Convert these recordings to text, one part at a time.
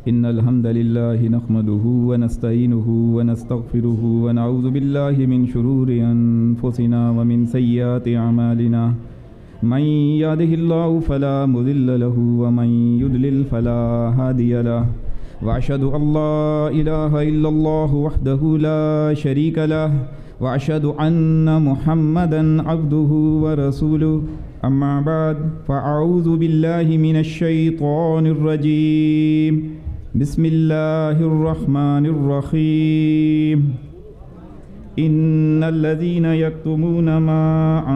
إن الحمد لله نحمده ونستعينه ونستغفره ونعوذ بالله من شرور أنفسنا ومن سيئات أعمالنا من يهده الله فلا مضل له ومن يضلل فلا هادي له وأشهد أن لا إله إلا الله وحده لا شريك له وأشهد أن محمدًا عبده ورسوله أما بعد فأعوذ بالله من الشيطان الرجيم بسم الله الرحمن الرحيم إن الذين يكتمون ما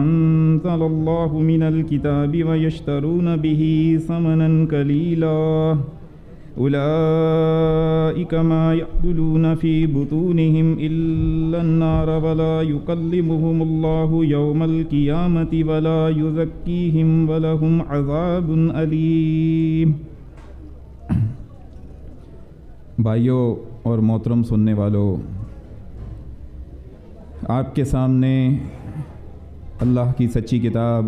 أنزل الله من الكتاب ويشترون به ثمنًا قليلًا أولئك ما يأكلون في بطونهم إلا النار ولا يكلمهم الله يوم القيامة ولا يزكيهم ولهم عذاب أليم۔ بھائیوں اور محترم سننے والوں، آپ کے سامنے اللہ کی سچی کتاب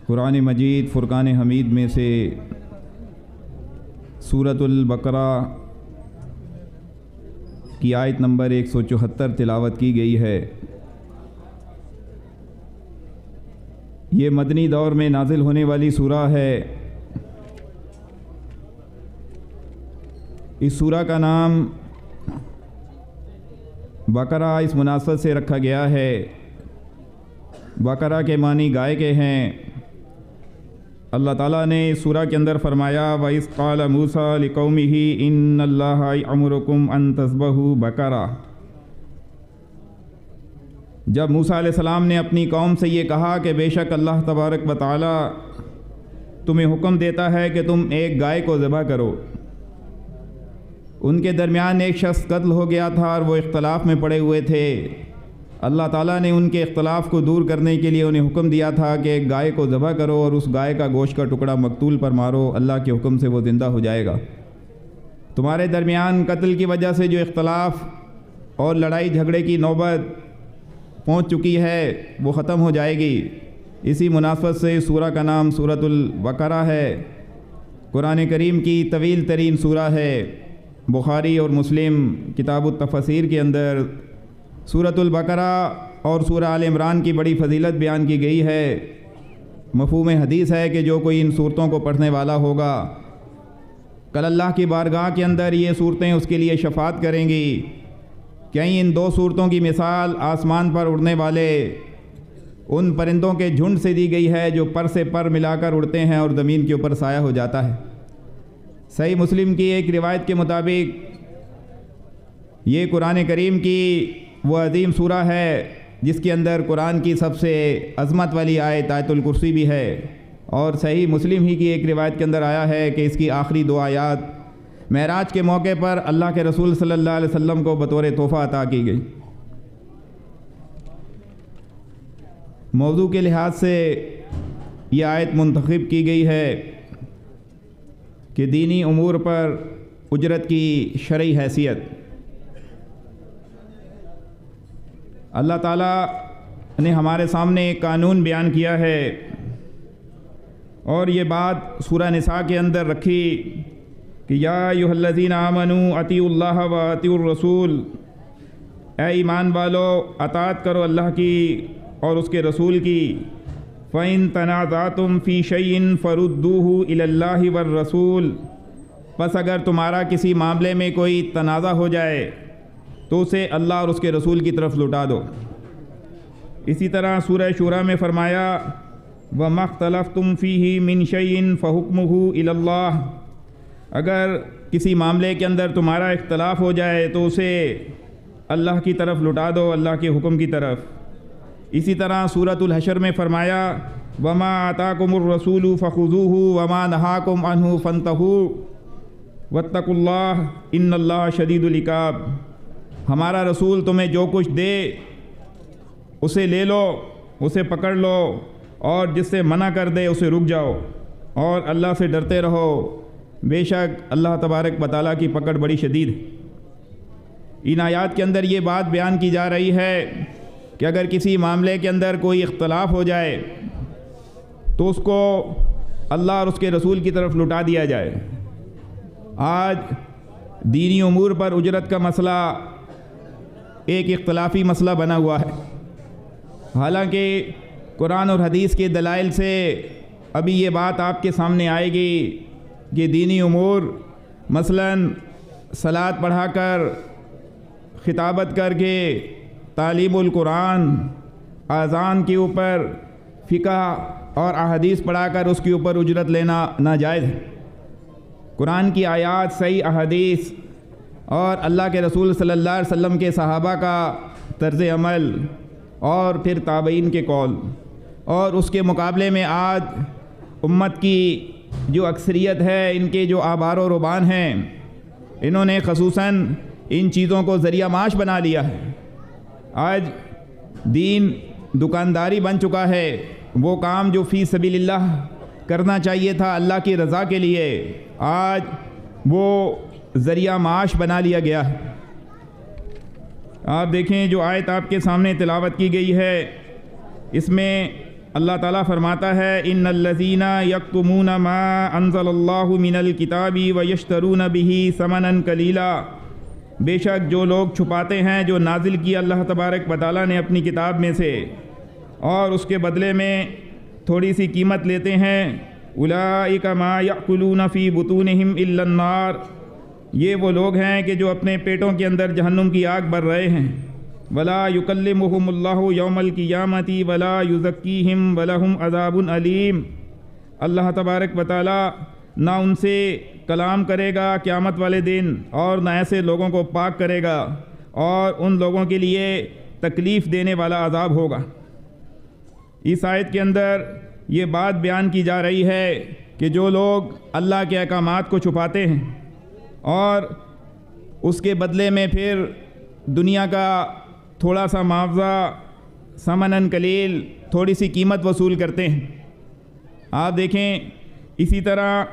قرآن مجید فرقان حمید میں سے سورۃ البقرہ کی آیت نمبر 174 تلاوت کی گئی ہے۔ یہ مدنی دور میں نازل ہونے والی سورہ ہے۔ اس سورہ کا نام بقرہ اس مناسبت سے رکھا گیا ہے۔ بقرہ کے معنی گائے کے ہیں۔ اللہ تعالیٰ نے اس سورہ کے اندر فرمایا وَإِذْ قَالَ مُوسَىٰ لِقَوْمِهِ إِنَّ اللَّهَ يَأْمُرُكُمْ أَن تَذْبَحُوا بَقَرَةً۔ جب موسیٰ علیہ السلام نے اپنی قوم سے یہ کہا کہ بے شک اللہ تبارک و تعالیٰ تمہیں حکم دیتا ہے کہ تم ایک گائے کو ذبح کرو۔ ان کے درمیان ایک شخص قتل ہو گیا تھا اور وہ اختلاف میں پڑے ہوئے تھے۔ اللہ تعالیٰ نے ان کے اختلاف کو دور کرنے کے لیے انہیں حکم دیا تھا کہ ایک گائے کو ذبح کرو اور اس گائے کا گوشت کا ٹکڑا مقتول پر مارو، اللہ کے حکم سے وہ زندہ ہو جائے گا۔ تمہارے درمیان قتل کی وجہ سے جو اختلاف اور لڑائی جھگڑے کی نوبت پہنچ چکی ہے وہ ختم ہو جائے گی۔ اسی مناسبت سے سورہ کا نام سورۃ البقرہ ہے۔ قرآن کریم کی طویل ترین سورہ ہے۔ بخاری اور مسلم کتاب التفسیر کے اندر سورۃ البقرہ اور سورہ آل عمران کی بڑی فضیلت بیان کی گئی ہے۔ مفہوم حدیث ہے کہ جو کوئی ان صورتوں کو پڑھنے والا ہوگا کل اللہ کی بارگاہ کے اندر یہ صورتیں اس کے لیے شفاعت کریں گی۔ کہیں ان دو صورتوں کی مثال آسمان پر اڑنے والے ان پرندوں کے جھنڈ سے دی گئی ہے جو پر سے پر ملا کر اڑتے ہیں اور زمین کے اوپر سایہ ہو جاتا ہے۔ صحیح مسلم کی ایک روایت کے مطابق یہ قرآن کریم کی وہ عظیم سورہ ہے جس کے اندر قرآن کی سب سے عظمت والی آیت آیت الکرسی بھی ہے، اور صحیح مسلم ہی کی ایک روایت کے اندر آیا ہے کہ اس کی آخری دو آیات معراج کے موقع پر اللہ کے رسول صلی اللہ علیہ وسلم کو بطور تحفہ عطا کی گئی۔ موضوع کے لحاظ سے یہ آیت منتخب کی گئی ہے کہ دینی امور پر اجرت کی شرعی حیثیت۔ اللہ تعالیٰ نے ہمارے سامنے ایک قانون بیان کیا ہے اور یہ بات سورہ نساء کے اندر رکھی کہ یا ایھا الذین آمنوا اطیعوا اللہ و اطیعوا الرسول، اے ایمان والو اطاعت کرو اللہ کی اور اس کے رسول کی۔ فَإِن تَنَازَعْتُمْ فِي شَيْءٍ فَرُدُّوهُ إِلَى اللَّهِ وَالرَّسُولِ، پس اگر تمہارا کسی معاملے میں کوئی تنازع ہو جائے تو اسے اللہ اور اس کے رسول کی طرف لوٹا دو۔ اسی طرح سورہ شورى میں فرمایا وَمَا اخْتَلَفْتُمْ فِيهِ مِنْ شَيْءٍ فَحُكْمُهُ إِلَى اللَّهِ، اگر کسی معاملے کے اندر تمہارا اختلاف ہو جائے تو اسے اللہ کی طرف لوٹا دو، اللہ کے حکم کی طرف۔ اسی طرح سورۃ الحشر میں فرمایا وَمَا آتَاكُمُ الرَّسُولُ فَخُذُوهُ وَمَا نَهَاكُمْ عَنْهُ فَانْتَهُوا وَاتَّقُوا اللَّهَ إِنَّ اللَّهَ شَدِيدُ الْعِقَابِ، ہمارا رسول تمہیں جو کچھ دے اسے لے لو، اسے پکڑ لو، اور جس سے منع کر دے اسے رک جاؤ، اور اللہ سے ڈرتے رہو، بے شک اللہ تبارک و تعالیٰ کی پکڑ بڑی شدید ہے۔ ان آیات کے اندر یہ بات بیان کی جا رہی ہے کہ اگر کسی معاملے کے اندر کوئی اختلاف ہو جائے تو اس کو اللہ اور اس کے رسول کی طرف لٹا دیا جائے۔ آج دینی امور پر اجرت کا مسئلہ ایک اختلافی مسئلہ بنا ہوا ہے، حالانکہ قرآن اور حدیث کے دلائل سے ابھی یہ بات آپ کے سامنے آئے گی کہ دینی امور مثلاً صلاۃ پڑھا کر، خطابت کر کے، تعلیم القرآن، اذان کے اوپر فقہ اور احادیث پڑھا کر اس کے اوپر اجرت لینا ناجائز ہے۔ قرآن کی آیات، صحیح احادیث اور اللہ کے رسول صلی اللہ علیہ وسلم کے صحابہ کا طرز عمل اور پھر تابعین کے قول، اور اس کے مقابلے میں آج امت کی جو اکثریت ہے، ان کے جو آبار و ربان ہیں، انہوں نے خصوصاً ان چیزوں کو ذریعہ معاش بنا لیا ہے۔ آج دین دکانداری بن چکا ہے، وہ کام جو فی سبیل اللہ کرنا چاہیے تھا اللہ کی رضا کے لیے، آج وہ ذریعہ معاش بنا لیا گیا ہے۔ آپ دیکھیں جو آیت آپ کے سامنے تلاوت کی گئی ہے، اس میں اللہ تعالیٰ فرماتا ہے ان الذین یکتمون ما انزل اللہ من الکتاب ویشترون بہ ثمنا قلیلا، بے شک جو لوگ چھپاتے ہیں جو نازل کیا اللہ تبارک و تعالیٰ نے اپنی کتاب میں سے، اور اس کے بدلے میں تھوڑی سی قیمت لیتے ہیں، اولئک ما یأکلون فی بطونہم الا النار، یہ وہ لوگ ہیں کہ جو اپنے پیٹوں کے اندر جہنم کی آگ بھر رہے ہیں۔ ولا یکلمہم اللہ یوم القیامۃ ولا یزکیہم ولہم عذاب علیم، اللہ تبارک و تعالیٰ نہ ان سے کلام کرے گا قیامت والے دن، اور نہ ایسے لوگوں کو پاک کرے گا، اور ان لوگوں کے لیے تکلیف دینے والا عذاب ہوگا۔ اس آیت کے اندر یہ بات بیان کی جا رہی ہے کہ جو لوگ اللہ کے احکامات کو چھپاتے ہیں اور اس کے بدلے میں پھر دنیا کا تھوڑا سا معاوضہ، ثمناً قلیل، تھوڑی سی قیمت وصول کرتے ہیں۔ آپ دیکھیں اسی طرح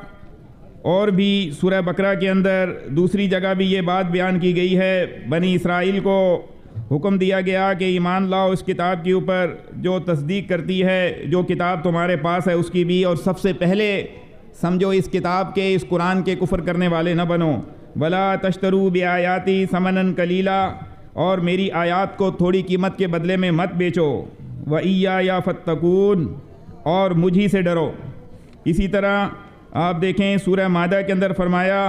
اور بھی سورہ بقرہ کے اندر دوسری جگہ بھی یہ بات بیان کی گئی ہے، بنی اسرائیل کو حکم دیا گیا کہ ایمان لاؤ اس کتاب کے اوپر جو تصدیق کرتی ہے، جو کتاب تمہارے پاس ہے اس کی بھی، اور سب سے پہلے سمجھو اس کتاب کے، اس قرآن کے کفر کرنے والے نہ بنو۔ ولا تشتروا بآیاتی ثمنا قلیلا، اور میری آیات کو تھوڑی قیمت کے بدلے میں مت بیچو۔ وإیایا فاتقون، اور مجھی سے ڈرو۔ اسی طرح آپ دیکھیں سورہ مائدہ کے اندر فرمایا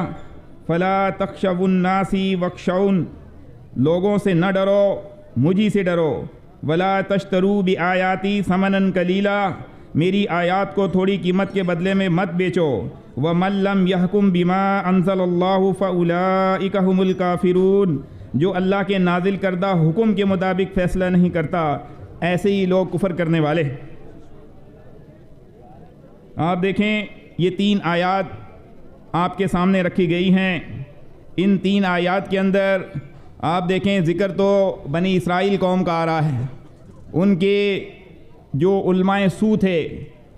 فلا تخشوا الناس واخشون، لوگوں سے نہ ڈرو، مجھی سے ڈرو۔ ولا تشتروا بآیاتی ثمنا قلیلا، میری آیات کو تھوڑی قیمت کے بدلے میں مت بیچو۔ ومن لم يحكم بما انزل اللہ فاولئک هم الکافرون، جو اللہ کے نازل کردہ حکم کے مطابق فیصلہ نہیں کرتا، ایسے ہی لوگ کفر کرنے والے۔ آپ دیکھیں یہ 3 آیات آپ کے سامنے رکھی گئی ہیں۔ ان 3 آیات کے اندر آپ دیکھیں ذکر تو بنی اسرائیل قوم کا آ رہا ہے، ان کے جو علماء سو تھے،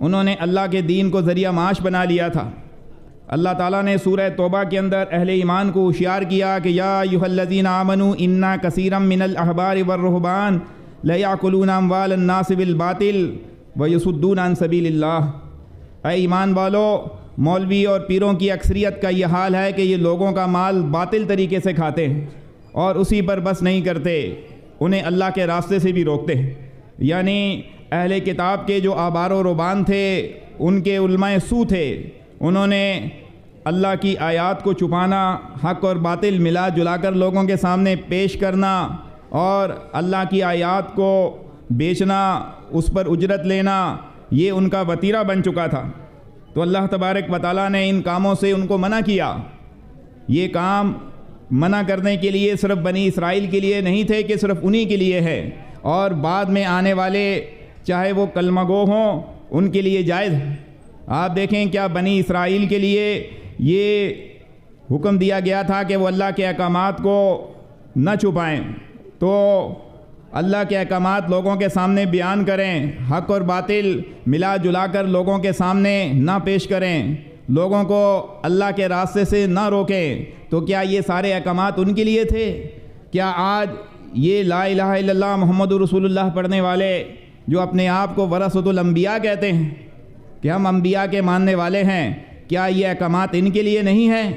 انہوں نے اللہ کے دین کو ذریعہ معاش بنا لیا تھا۔ اللہ تعالیٰ نے سورہ توبہ کے اندر اہل ایمان کو ہوشیار کیا کہ یا ایھا الذین آمنوا ان کثیرا من الاحبار والرہبان لیأکلون اموال الناس بالباطل ویصدون عن سبیل اللہ، اے ایمان والو، مولوی اور پیروں کی اکثریت کا یہ حال ہے کہ یہ لوگوں کا مال باطل طریقے سے کھاتے ہیں، اور اسی پر بس نہیں کرتے، انہیں اللہ کے راستے سے بھی روکتے ہیں۔ یعنی اہل کتاب کے جو آبار و ربان تھے، ان کے علماء سو تھے، انہوں نے اللہ کی آیات کو چھپانا، حق اور باطل ملا جلا کر لوگوں کے سامنے پیش کرنا، اور اللہ کی آیات کو بیچنا، اس پر اجرت لینا، یہ ان کا وتیرہ بن چکا تھا۔ تو اللہ تبارک و تعالیٰ نے ان کاموں سے ان کو منع کیا۔ یہ کام منع کرنے کے لیے صرف بنی اسرائیل کے لیے نہیں تھے کہ صرف انہی کے لیے ہے، اور بعد میں آنے والے چاہے وہ کلمہ گو ہوں ان کے لیے جائز ہے۔ آپ دیکھیں کیا بنی اسرائیل کے لیے یہ حکم دیا گیا تھا کہ وہ اللہ کے احکامات کو نہ چھپائیں، تو اللہ کے احکامات لوگوں کے سامنے بیان کریں، حق اور باطل ملا جلا کر لوگوں کے سامنے نہ پیش کریں، لوگوں کو اللہ کے راستے سے نہ روکیں۔ تو کیا یہ سارے احکامات ان کے لیے تھے؟ کیا آج یہ لا الہ الا اللہ محمد رسول اللہ پڑھنے والے جو اپنے آپ کو ورثۃ الانبیاء کہتے ہیں کہ ہم انبیاء کے ماننے والے ہیں، کیا یہ احکامات ان کے لیے نہیں ہیں؟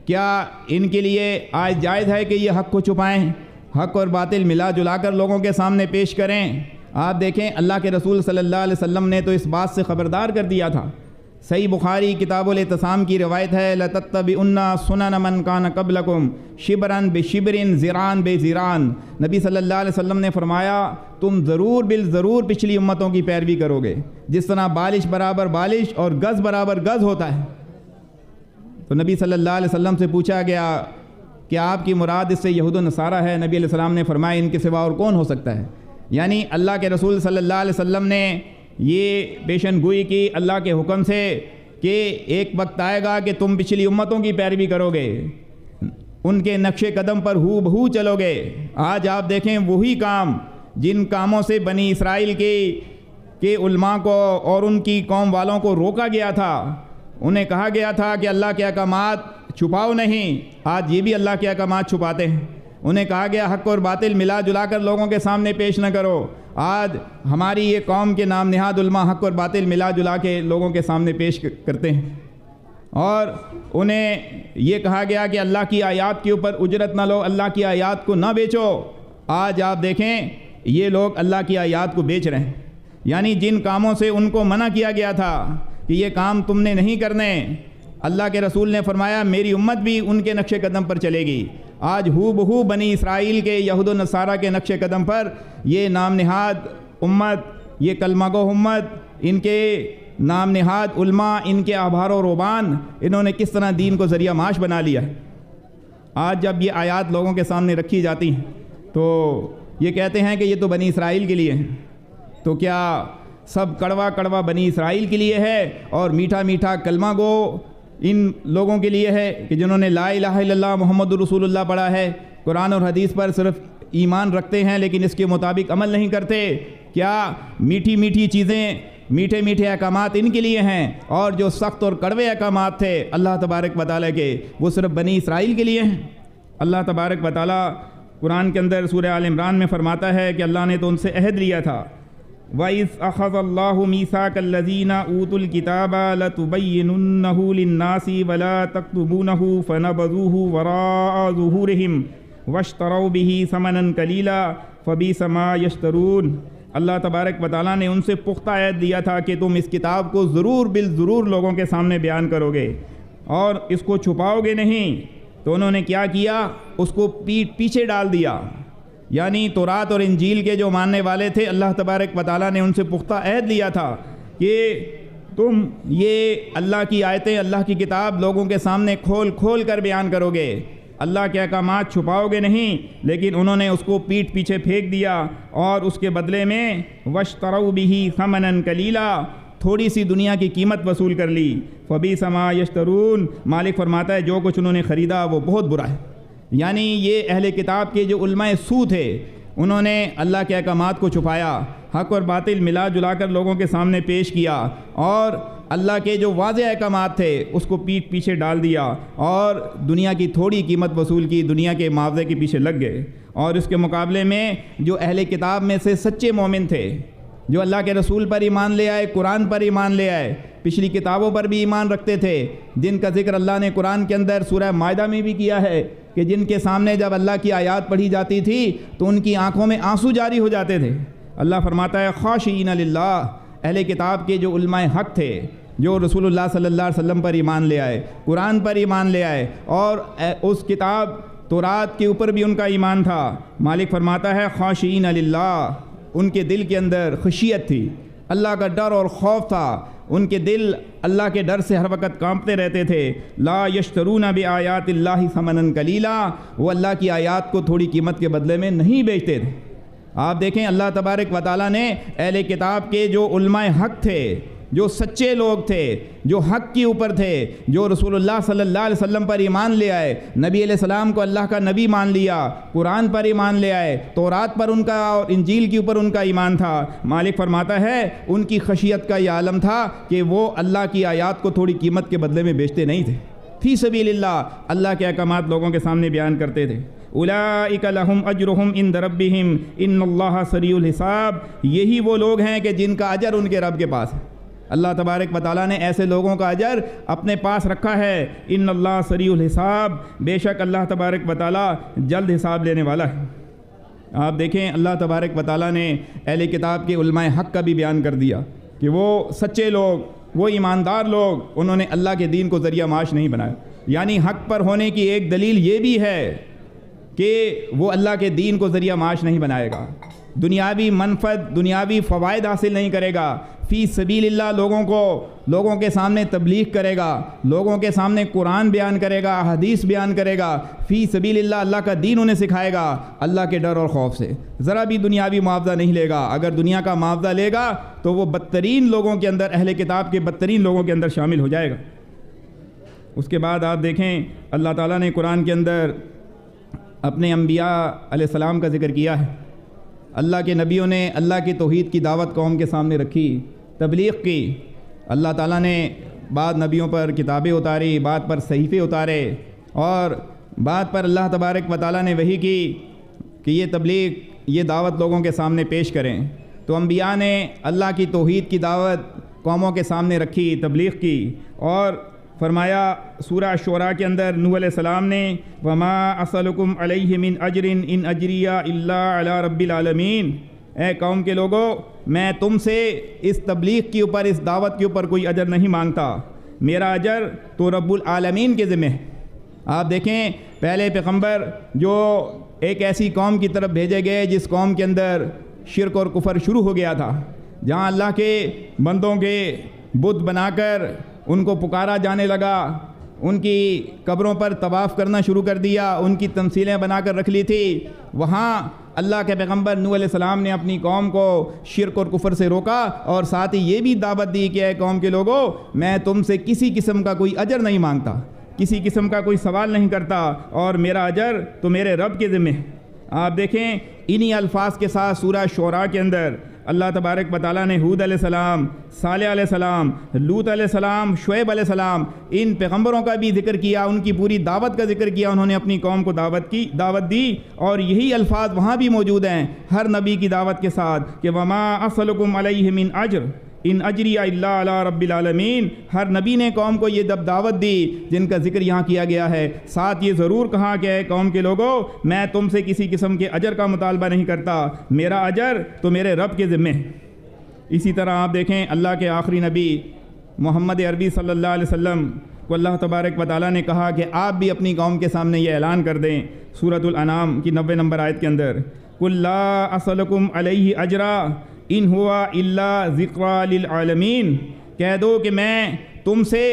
کیا ان کے لیے آج جائز ہے کہ یہ حق کو چھپائیں، حق اور باطل ملا جلا کر لوگوں کے سامنے پیش کریں؟ آپ دیکھیں اللہ کے رسول صلی اللہ علیہ وسلم نے تو اس بات سے خبردار کر دیا تھا۔ صحیح بخاری کتاب الاعتصام کی روایت ہے، لَتَتَّبِعُنَّ سُنَنَ مَنْ كَانَ قَبْلَكُمْ شِبْرًا بِشِبْرٍ ذِرَاعًا بِذِرَاعٍ۔ نبی صلی اللہ علیہ وسلم نے فرمایا تم ضرور بالضرور پچھلی امتوں کی پیروی کرو گے، جس طرح بالش برابر بالش اور گز برابر گز ہوتا ہے۔ تو نبی صلی اللہ علیہ وسلم سے پوچھا گیا کہ آپ کی مراد اس سے یہود و نصارہ ہے؟ نبی علیہ السلام نے فرمایا ان کے سوا اور کون ہو سکتا ہے؟ یعنی اللہ کے رسول صلی اللہ علیہ وسلم نے یہ پیشن گوئی کی اللہ کے حکم سے کہ ایک وقت آئے گا کہ تم پچھلی امتوں کی پیروی کرو گے، ان کے نقش قدم پر ہو بہو چلو گے۔ آج آپ دیکھیں وہی کام جن کاموں سے بنی اسرائیل کے علماء کو اور ان کی قوم والوں کو روکا گیا تھا، انہیں کہا گیا تھا کہ اللہ کے احکامات چھپاؤ نہیں، آج یہ بھی اللہ کے احکامات چھپاتے ہیں۔ انہیں کہا گیا حق اور باطل ملا جلا کر لوگوں کے سامنے پیش نہ کرو، آج ہماری یہ قوم کے نام نہاد علماء حق اور باطل ملا جلا کے لوگوں کے سامنے پیش کرتے ہیں۔ اور انہیں یہ کہا گیا کہ اللہ کی آیات کے اوپر اجرت نہ لو، اللہ کی آیات کو نہ بیچو۔ آج آپ دیکھیں یہ لوگ اللہ کی آیات کو بیچ رہے ہیں، یعنی جن کاموں سے ان کو منع کیا گیا تھا کہ یہ کام تم نے نہیں کرنے، اللہ کے رسول نے فرمایا میری امت بھی ان کے نقش قدم پر چلے گی۔ آج ہو بہو بنی اسرائیل کے یہود و نصارہ کے نقش قدم پر یہ نام نہاد امت، یہ کلمہ گو امت، ان کے نام نہاد علماء، ان کے آبھار و روبان، انہوں نے کس طرح دین کو ذریعہ معاش بنا لیا ہے۔ آج جب یہ آیات لوگوں کے سامنے رکھی جاتی ہیں تو یہ کہتے ہیں کہ یہ تو بنی اسرائیل کے لیے ہیں۔ تو کیا سب کڑوا کڑوا بنی اسرائیل کے لیے ہے اور میٹھا میٹھا کلمہ گو ان لوگوں کے لیے ہے کہ جنہوں نے لا الہ الا اللہ محمد رسول اللہ پڑھا ہے، قرآن اور حدیث پر صرف ایمان رکھتے ہیں لیکن اس کے مطابق عمل نہیں کرتے؟ کیا میٹھی میٹھی چیزیں، میٹھے میٹھے احکامات ان کے لیے ہیں، اور جو سخت اور کڑوے احکامات تھے اللہ تبارک و تعالیٰ کے وہ صرف بنی اسرائیل کے لیے ہیں؟ اللہ تبارک و تعالیٰ قرآن کے اندر سورہ آل عمران میں فرماتا ہے کہ اللہ نے تو ان سے عہد لیا تھا، وَإِذْ أَخَذَ اللَّهُ مِيثَاقَ الَّذِينَ أُوتُوا الْكِتَابَ لَتُبَيِّنُنَّهُ لِلنَّاسِ وَلَا تَكْتُبُونَهُ فَنَبَذُوهُ وَرَاءَ ظُهُورِهِمْ وَاشْتَرَوْا بِهِ ثَمَنًا قَلِيلًا فَبِئْسَ مَا يَشْتَرُونَ۔ اللہ تبارک و تعالیٰ نے ان سے پختہ عہد دیا تھا کہ تم اس کتاب کو ضرور بالضرور لوگوں کے سامنے بیان کرو گے اور اس کو چھپاؤ گے نہیں۔ تو انہوں نے کیا کیا؟ اس کو پیچھے ڈال دیا، یعنی تورات اور انجیل کے جو ماننے والے تھے اللہ تبارک و تعالیٰ نے ان سے پختہ عہد لیا تھا کہ تم یہ اللہ کی آیتیں، اللہ کی کتاب لوگوں کے سامنے کھول کھول کر بیان کرو گے، اللہ کے احکامات چھپاؤ گے نہیں۔ لیکن انہوں نے اس کو پیٹھ پیچھے پھینک دیا اور اس کے بدلے میں وَاشْتَرَوْا بِهِ ثَمَنًا قَلِيلًا، تھوڑی سی دنیا کی قیمت وصول کر لی۔ فَبِئْسَ مَا يَشْتَرُونَ، مالک فرماتا ہے جو کچھ انہوں نے خریدا وہ بہت برا ہے۔ یعنی یہ اہل کتاب کے جو علماء سو تھے انہوں نے اللہ کے احکامات کو چھپایا، حق اور باطل ملا جلا کر لوگوں کے سامنے پیش کیا، اور اللہ کے جو واضح احکامات تھے اس کو پیٹھ پیچھے ڈال دیا اور دنیا کی تھوڑی قیمت وصول کی، دنیا کے معاوضے کے پیچھے لگ گئے۔ اور اس کے مقابلے میں جو اہل کتاب میں سے سچے مومن تھے، جو اللہ کے رسول پر ایمان لے آئے، قرآن پر ایمان لے آئے، پچھلی کتابوں پر بھی ایمان رکھتے تھے، جن کا ذکر اللہ نے قرآن کے اندر سورہ مائدہ میں بھی کیا ہے کہ جن کے سامنے جب اللہ کی آیات پڑھی جاتی تھی تو ان کی آنکھوں میں آنسو جاری ہو جاتے تھے۔ اللہ فرماتا ہے خاشعین للہ، اہل کتاب کے جو علماء حق تھے، جو رسول اللہ صلی اللہ علیہ وسلم پر ایمان لے آئے، قرآن پر ایمان لے آئے، اور اس کتاب تورات کے اوپر بھی ان کا ایمان تھا، مالک فرماتا ہے خاشعین للہ، ان کے دل کے اندر خشیت تھی، اللہ کا ڈر اور خوف تھا، ان کے دل اللہ کے ڈر سے ہر وقت کانپتے رہتے تھے۔ لا یشترون بآیات اللہ ثمنا قلیلا، وہ اللہ کی آیات کو تھوڑی قیمت کے بدلے میں نہیں بیچتے تھے۔ آپ دیکھیں اللہ تبارک و تعالیٰ نے اہل کتاب کے جو علماء حق تھے، جو سچے لوگ تھے، جو حق کے اوپر تھے، جو رسول اللہ صلی اللہ علیہ وسلم پر ایمان لے آئے، نبی علیہ السلام کو اللہ کا نبی مان لیا، قرآن پر ایمان لے آئے، تورات پر ان کا اور انجیل کے اوپر ان کا ایمان تھا، مالک فرماتا ہے ان کی خشیت کا یہ عالم تھا کہ وہ اللہ کی آیات کو تھوڑی قیمت کے بدلے میں بیچتے نہیں تھے، فی سبیل اللہ کے احکامات لوگوں کے سامنے بیان کرتے تھے۔ اولئک لہم اجرہم عند ربہم ان اللہ سریع الحساب، یہی وہ لوگ ہیں کہ جن کا اجر ان کے رب کے پاس ہے۔ اللہ تبارک و تعالیٰ نے ایسے لوگوں کا اجر اپنے پاس رکھا ہے۔ ان اللہ سریع الحساب، بے شک اللہ تبارک و تعالیٰ جلد حساب لینے والا ہے۔ آپ دیکھیں اللہ تبارک و تعالیٰ نے اہل کتاب کے علماء حق کا بھی بیان کر دیا کہ وہ سچے لوگ، وہ ایماندار لوگ، انہوں نے اللہ کے دین کو ذریعہ معاش نہیں بنایا۔ یعنی حق پر ہونے کی ایک دلیل یہ بھی ہے کہ وہ اللہ کے دین کو ذریعہ معاش نہیں بنائے گا، دنیاوی منفعت، دنیاوی فوائد حاصل نہیں کرے گا، فی سبیل اللہ لوگوں کے سامنے تبلیغ کرے گا، لوگوں کے سامنے قرآن بیان کرے گا، حدیث بیان کرے گا، فی سبیل اللہ اللہ کا دین انہیں سکھائے گا، اللہ کے ڈر اور خوف سے، ذرا بھی دنیاوی معاوضہ نہیں لے گا۔ اگر دنیا کا معاوضہ لے گا تو وہ بدترین لوگوں کے اندر، اہل کتاب کے بدترین لوگوں کے اندر شامل ہو جائے گا۔ اس کے بعد آپ دیکھیں اللہ تعالیٰ نے قرآن کے اندر اپنے انبیاء علیہ السلام کا ذکر کیا ہے۔ اللہ کے نبیوں نے اللہ کی توحید کی دعوت قوم کے سامنے رکھی، تبلیغ کی۔ اللہ تعالیٰ نے بعض نبیوں پر کتابیں اتاری، بعض پر صحیفے اتارے، اور بعض پر اللہ تبارک و تعالیٰ نے وحی کی کہ یہ تبلیغ، یہ دعوت لوگوں کے سامنے پیش کریں۔ تو انبیاء نے اللہ کی توحید کی دعوت قوموں کے سامنے رکھی، تبلیغ کی، اور فرمایا سورہ شعراء کے اندر نوح علیہ السلام نے وَمَا أَسْأَلُكُمْ عَلَيْهِ مِنْ أَجْرٍ إِنْ أَجْرِيَ إِلَّا عَلَىٰ رَبِّ الْعَالَمِينَ، اے قوم کے لوگوں، میں تم سے اس تبلیغ کے اوپر، اس دعوت کے اوپر کوئی اجر نہیں مانگتا، میرا اجر تو رب العالمین کے ذمہ ہے۔ آپ دیکھیں پہلے پیغمبر جو ایک ایسی قوم کی طرف بھیجے گئے جس قوم کے اندر شرک اور کفر شروع ہو گیا تھا، جہاں اللہ کے بندوں کے بت بنا کر ان کو پکارا جانے لگا، ان کی قبروں پر طواف کرنا شروع کر دیا، ان کی تمثیلیں بنا کر رکھ لی تھی۔ وہاں اللہ کے پیغمبر نوح علیہ السلام نے اپنی قوم کو شرک اور کفر سے روکا، اور ساتھ ہی یہ بھی دعوت دی کہ اے قوم کے لوگوں، میں تم سے کسی قسم کا کوئی اجر نہیں مانگتا، کسی قسم کا کوئی سوال نہیں کرتا، اور میرا اجر تو میرے رب کے ذمہ ہے۔ آپ دیکھیں انہی الفاظ کے ساتھ سورہ شعراء کے اندر اللہ تبارک و تعالیٰ نے ہود علیہ السلام، صالح علیہ السلام، لوط علیہ السلام، شعیب علیہ السلام، ان پیغمبروں کا بھی ذکر کیا، ان کی پوری دعوت کا ذکر کیا، انہوں نے اپنی قوم کو دعوت دی، اور یہی الفاظ وہاں بھی موجود ہیں ہر نبی کی دعوت کے ساتھ کہ وَمَا أَسْأَلُكُمْ عَلَيْهِ مِنْ أَجْرٍ إِنْ أَجْرِيَ إِلَّا عَلَىٰ رَبِّ الْعَالَمِينَ۔ ہر نبی نے قوم کو یہ دعوت دی جن کا ذکر یہاں کیا گیا ہے، ساتھ یہ ضرور کہا کہ اے قوم کے لوگوں، میں تم سے کسی قسم کے اجر کا مطالبہ نہیں کرتا، میرا اجر تو میرے رب کے ذمہ ہے۔ اسی طرح آپ دیکھیں اللہ کے آخری نبی محمد عربی صلی اللہ علیہ وسلم کو اللہ تبارک و تعالیٰ نے کہا کہ آپ بھی اپنی قوم کے سامنے یہ اعلان کر دیں سورۃ الانعام کی 90 نمبر آیت کے اندر، قُل لَا أَسْأَلُكُمْ عَلَيْهِ أَجْرًا إِنْ هُوَ إِلَّا ذِكْرَىٰ لِلْعَالَمِينَ، کہہ دو کہ میں تم سے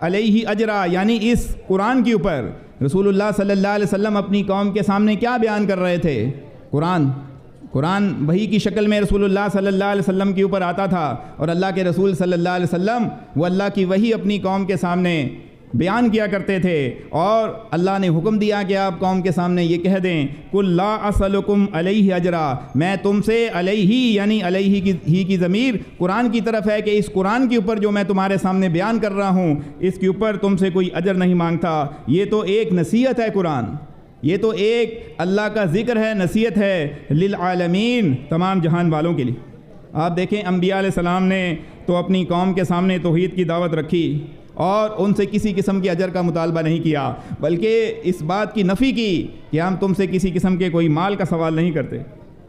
علیہ اجرا، یعنی اس قرآن کے اوپر رسول اللہ صلی اللہ علیہ وسلم اپنی قوم کے سامنے کیا بیان کر رہے تھے؟ قرآن وحی کی شکل میں رسول اللہ صلی اللہ علیہ وسلم کے اوپر آتا تھا، اور اللہ کے رسول صلی اللہ علیہ وسلم وہ اللہ کی وحی اپنی قوم کے سامنے بیان کیا کرتے تھے، اور اللہ نے حکم دیا کہ آپ قوم کے سامنے یہ کہہ دیں قُل لَا أَسْأَلُكُمْ عَلَيْهِ أَجْرًا، میں تم سے علیہ یعنی علیہ کی ضمیر قرآن کی طرف ہے کہ اس قرآن کے اوپر جو میں تمہارے سامنے بیان کر رہا ہوں اس کے اوپر تم سے کوئی اجر نہیں مانگتا۔ یہ تو ایک نصیحت ہے، قرآن یہ تو ایک اللہ کا ذکر ہے، نصیحت ہے للعالمین، تمام جہان والوں کے لیے۔ آپ دیکھیں انبیاء علیہ السلام نے تو اپنی قوم کے سامنے توحید کی دعوت رکھی اور ان سے کسی قسم کے اجر کا مطالبہ نہیں کیا، بلکہ اس بات کی نفی کی کہ ہم تم سے کسی قسم کے کوئی مال کا سوال نہیں کرتے۔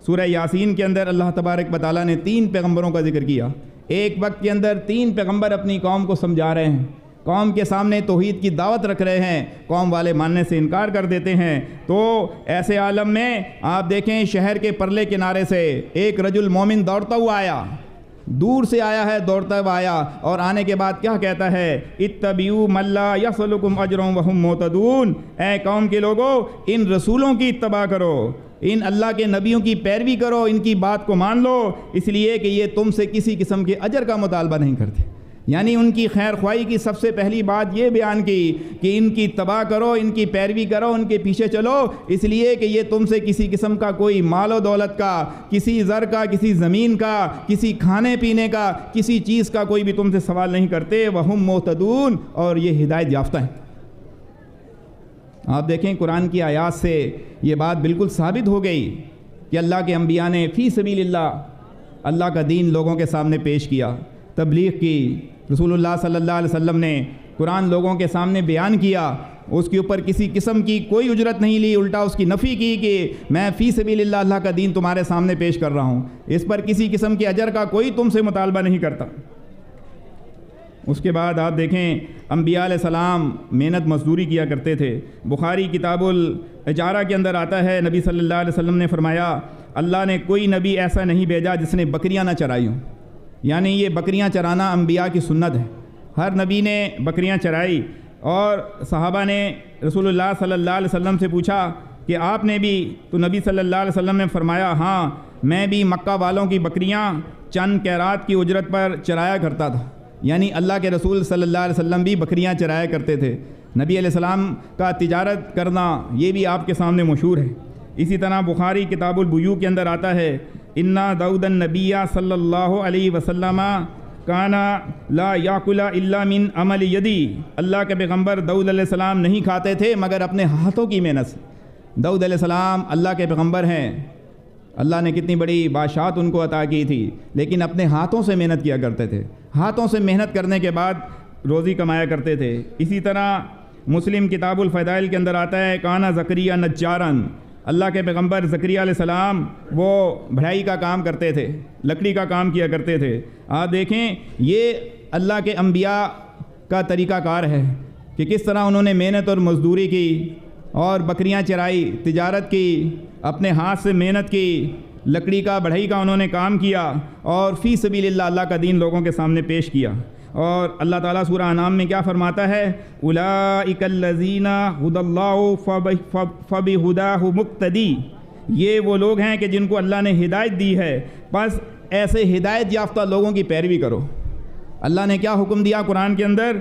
سورہ یاسین کے اندر اللہ تبارک و تعالیٰ نے 3 پیغمبروں کا ذکر کیا، ایک وقت کے اندر 3 پیغمبر اپنی قوم کو سمجھا رہے ہیں، قوم کے سامنے توحید کی دعوت رکھ رہے ہیں، قوم والے ماننے سے انکار کر دیتے ہیں۔ تو ایسے عالم میں آپ دیکھیں شہر کے پرلے کنارے سے ایک رجل مومن دوڑتا ہوا آیا، دور سے آیا ہے، دوڑتا ہوا آیا، اور آنے کے بعد کیا کہتا ہے؟ اتبعوا من لا یسألکم اجرا وہم مہتدون، اے قوم کے لوگوں ان رسولوں کی اتباع کرو، ان اللہ کے نبیوں کی پیروی کرو، ان کی بات کو مان لو، اس لیے کہ یہ تم سے کسی قسم کے اجر کا مطالبہ نہیں کرتے۔ یعنی ان کی خیر خواہی کی سب سے پہلی بات یہ بیان کی کہ ان کی اتباع کرو، ان کی پیروی کرو، ان کے پیچھے چلو، اس لیے کہ یہ تم سے کسی قسم کا کوئی مال و دولت کا، کسی زر کا، کسی زمین کا، کسی کھانے پینے کا، کسی چیز کا کوئی بھی تم سے سوال نہیں کرتے، وہم مہتدون، اور یہ ہدایت یافتہ ہیں۔ آپ دیکھیں قرآن کی آیات سے یہ بات بالکل ثابت ہو گئی کہ اللہ کے انبیاء نے فی سبیل اللہ کا دین لوگوں کے سامنے پیش کیا۔ تبلیغ کی، رسول اللہ صلی اللہ علیہ وسلم نے قرآن لوگوں کے سامنے بیان کیا، اس کے اوپر کسی قسم کی کوئی اجرت نہیں لی، الٹا اس کی نفی کی کہ میں فی سبیل اللہ اللہ کا دین تمہارے سامنے پیش کر رہا ہوں، اس پر کسی قسم کے اجر کا کوئی تم سے مطالبہ نہیں کرتا۔ اس کے بعد آپ دیکھیں انبیاء علیہ السلام محنت مزدوری کیا کرتے تھے۔ بخاری کتاب الاجارہ کے اندر آتا ہے، نبی صلی اللہ علیہ وسلم نے فرمایا اللہ نے کوئی نبی ایسا نہیں بھیجا جس نے بکریاں نہ چرائی ہوں، یعنی یہ بکریاں چرانا انبیاء کی سنت ہے، ہر نبی نے بکریاں چرائی۔ اور صحابہ نے رسول اللہ صلی اللہ علیہ وسلم سے پوچھا کہ آپ نے بھی؟ تو نبی صلی اللہ علیہ وسلم نے فرمایا ہاں میں بھی مکہ والوں کی بکریاں چند قیرات کی اجرت پر چرایا کرتا تھا، یعنی اللہ کے رسول صلی اللہ علیہ وسلم بھی بکریاں چرایا کرتے تھے۔ نبی علیہ السلام کا تجارت کرنا یہ بھی آپ کے سامنے مشہور ہے۔ اسی طرح بخاری کتاب البیوع کے اندر آتا ہے انا داؤد النبی صلی اللہ علیہ وسلم کانا لا یاکل الا من عمل یدی، اللہ کے پیغمبر داؤد علیہ السلام نہیں کھاتے تھے مگر اپنے ہاتھوں کی محنت سے۔ داؤد علیہ السلام اللہ کے پیغمبر ہیں، اللہ نے کتنی بڑی بادشاہت ان کو عطا کی تھی، لیکن اپنے ہاتھوں سے محنت کیا کرتے تھے، ہاتھوں سے محنت کرنے کے بعد روزی کمایا کرتے تھے۔ اسی طرح مسلم کتاب الفضائل کے اندر آتا ہے کانا زکریا نجارن، اللہ کے پیغمبر زکریا علیہ السلام وہ بڑھائی کا کام کرتے تھے، لکڑی کا کام کیا کرتے تھے۔ آپ دیکھیں یہ اللہ کے انبیاء کا طریقہ کار ہے کہ کس طرح انہوں نے محنت اور مزدوری کی اور بکریاں چرائی، تجارت کی، اپنے ہاتھ سے محنت کی، لکڑی کا بڑھائی کا انہوں نے کام کیا اور فی سبیل اللہ اللہ کا دین لوگوں کے سامنے پیش کیا۔ اور اللہ تعالیٰ سورہ انعام میں کیا فرماتا ہے اولئک الذین ھدی اللہ فبہداہ مقتدی، یہ وہ لوگ ہیں کہ جن کو اللہ نے ہدایت دی ہے، بس ایسے ہدایت یافتہ لوگوں کی پیروی کرو۔ اللہ نے کیا حکم دیا قرآن کے اندر؟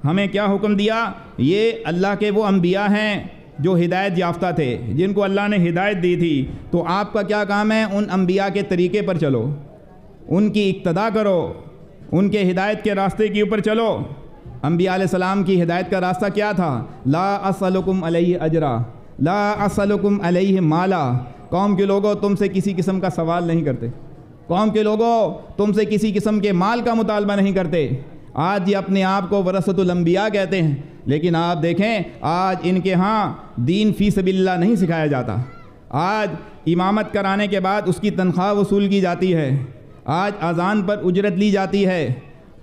ہمیں کیا حکم دیا؟ یہ اللہ کے وہ انبیاء ہیں جو ہدایت یافتہ تھے، جن کو اللہ نے ہدایت دی تھی، تو آپ کا کیا کام ہے؟ ان انبیاء کے طریقے پر چلو، ان کی اقتداء کرو، ان کے ہدایت کے راستے کے اوپر چلو۔ انبیاء علیہ السلام کی ہدایت کا راستہ کیا تھا؟ لا اسألکم علیہ اجرا، لا اسألکم علیہ مالا، قوم کے لوگوں تم سے کسی قسم کا سوال نہیں کرتے، قوم کے لوگوں تم سے کسی قسم کے مال کا مطالبہ نہیں کرتے۔ آج یہ اپنے آپ کو ورثۃ الانبیاء کہتے ہیں، لیکن آپ دیکھیں آج ان کے ہاں دین فی سبیل اللہ نہیں سکھایا جاتا۔ آج امامت کرانے کے بعد اس کی تنخواہ وصول کی جاتی ہے، آج اذان پر اجرت لی جاتی ہے،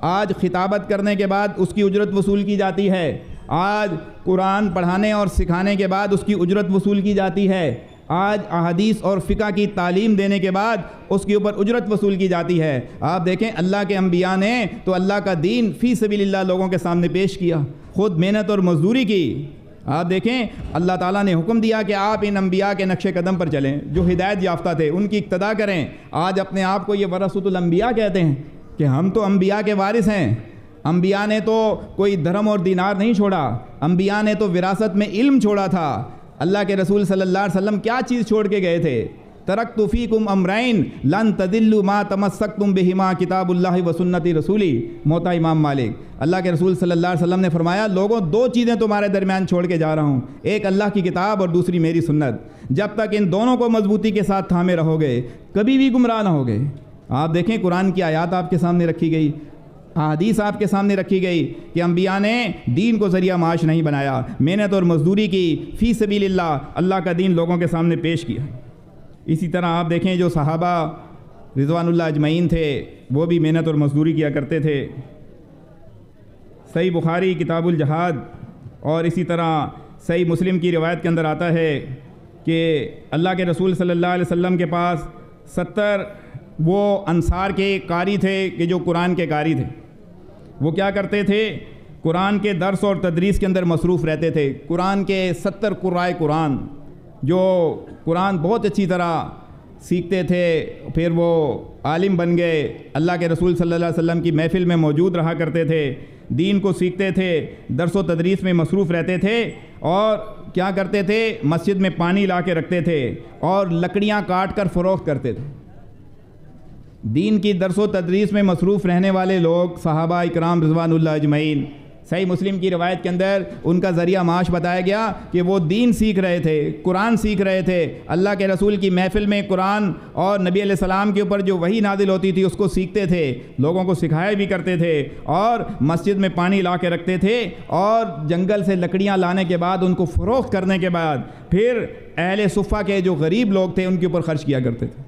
آج خطابت کرنے کے بعد اس کی اجرت وصول کی جاتی ہے، آج قرآن پڑھانے اور سکھانے کے بعد اس کی اجرت وصول کی جاتی ہے، آج احادیث اور فقہ کی تعلیم دینے کے بعد اس کے اوپر اجرت وصول کی جاتی ہے۔ آپ دیکھیں اللہ کے انبیاء نے تو اللہ کا دین فی سبیل اللہ لوگوں کے سامنے پیش کیا، خود محنت اور مزدوری کی۔ آپ دیکھیں اللہ تعالیٰ نے حکم دیا کہ آپ ان انبیاء کے نقش قدم پر چلیں جو ہدایت یافتہ تھے، ان کی اقتداء کریں۔ آج اپنے آپ کو یہ ورثۃ الانبیاء کہتے ہیں کہ ہم تو انبیاء کے وارث ہیں۔ انبیاء نے تو کوئی درہم اور دینار نہیں چھوڑا، انبیاء نے تو وراثت میں علم چھوڑا تھا۔ اللہ کے رسول صلی اللہ علیہ وسلم کیا چیز چھوڑ کے گئے تھے؟ ترکت فیکم امرین لن تضلوا ما تمسکتم بہما کتاب اللہ و سنت رسولی، موطا امام مالک۔ اللہ کے رسول صلی اللہ علیہ وسلم نے فرمایا لوگوں دو چیزیں تمہارے درمیان چھوڑ کے جا رہا ہوں، ایک اللہ کی کتاب اور دوسری میری سنت۔ جب تک ان دونوں کو مضبوطی کے ساتھ تھامے رہو گے کبھی بھی گمراہ نہ ہوگے۔ آپ دیکھیں قرآن کی آیات آپ کے سامنے رکھی گئی، احادیث آپ کے سامنے رکھی گئی کہ انبیاء نے دین کو ذریعہ معاش نہیں بنایا، محنت اور مزدوری کی، فی سبیل اللہ اللہ کا دین لوگوں کے سامنے پیش کیا۔ اسی طرح آپ دیکھیں جو صحابہ رضوان اللہ اجمعین تھے وہ بھی محنت اور مزدوری کیا کرتے تھے۔ صحیح بخاری کتاب الجہاد اور اسی طرح صحیح مسلم کی روایت کے اندر آتا ہے کہ اللہ کے رسول صلی اللہ علیہ وسلم کے پاس 70 وہ انصار کے قاری تھے کہ جو قرآن کے قاری تھے۔ وہ کیا کرتے تھے؟ قرآن کے درس اور تدریس کے اندر مصروف رہتے تھے۔ قرآن کے 70 قرائے قرآن جو قرآن بہت اچھی طرح سیکھتے تھے، پھر وہ عالم بن گئے، اللہ کے رسول صلی اللہ علیہ وسلم کی محفل میں موجود رہا کرتے تھے، دین کو سیکھتے تھے، درس و تدریس میں مصروف رہتے تھے، اور کیا کرتے تھے؟ مسجد میں پانی لا کے رکھتے تھے اور لکڑیاں کاٹ کر فروخت کرتے تھے۔ دین کی درس و تدریس میں مصروف رہنے والے لوگ صحابہ اکرام رضوان اللہ اجمعین صحیح مسلم کی روایت کے اندر ان کا ذریعہ معاش بتایا گیا کہ وہ دین سیکھ رہے تھے، قرآن سیکھ رہے تھے، اللہ کے رسول کی محفل میں قرآن اور نبی علیہ السلام کے اوپر جو وحی نازل ہوتی تھی اس کو سیکھتے تھے، لوگوں کو سکھایا بھی کرتے تھے، اور مسجد میں پانی لا کے رکھتے تھے، اور جنگل سے لکڑیاں لانے کے بعد ان کو فروخت کرنے کے بعد پھر اہل صفہ کے جو غریب لوگ تھے ان کے اوپر خرچ کیا کرتے تھے۔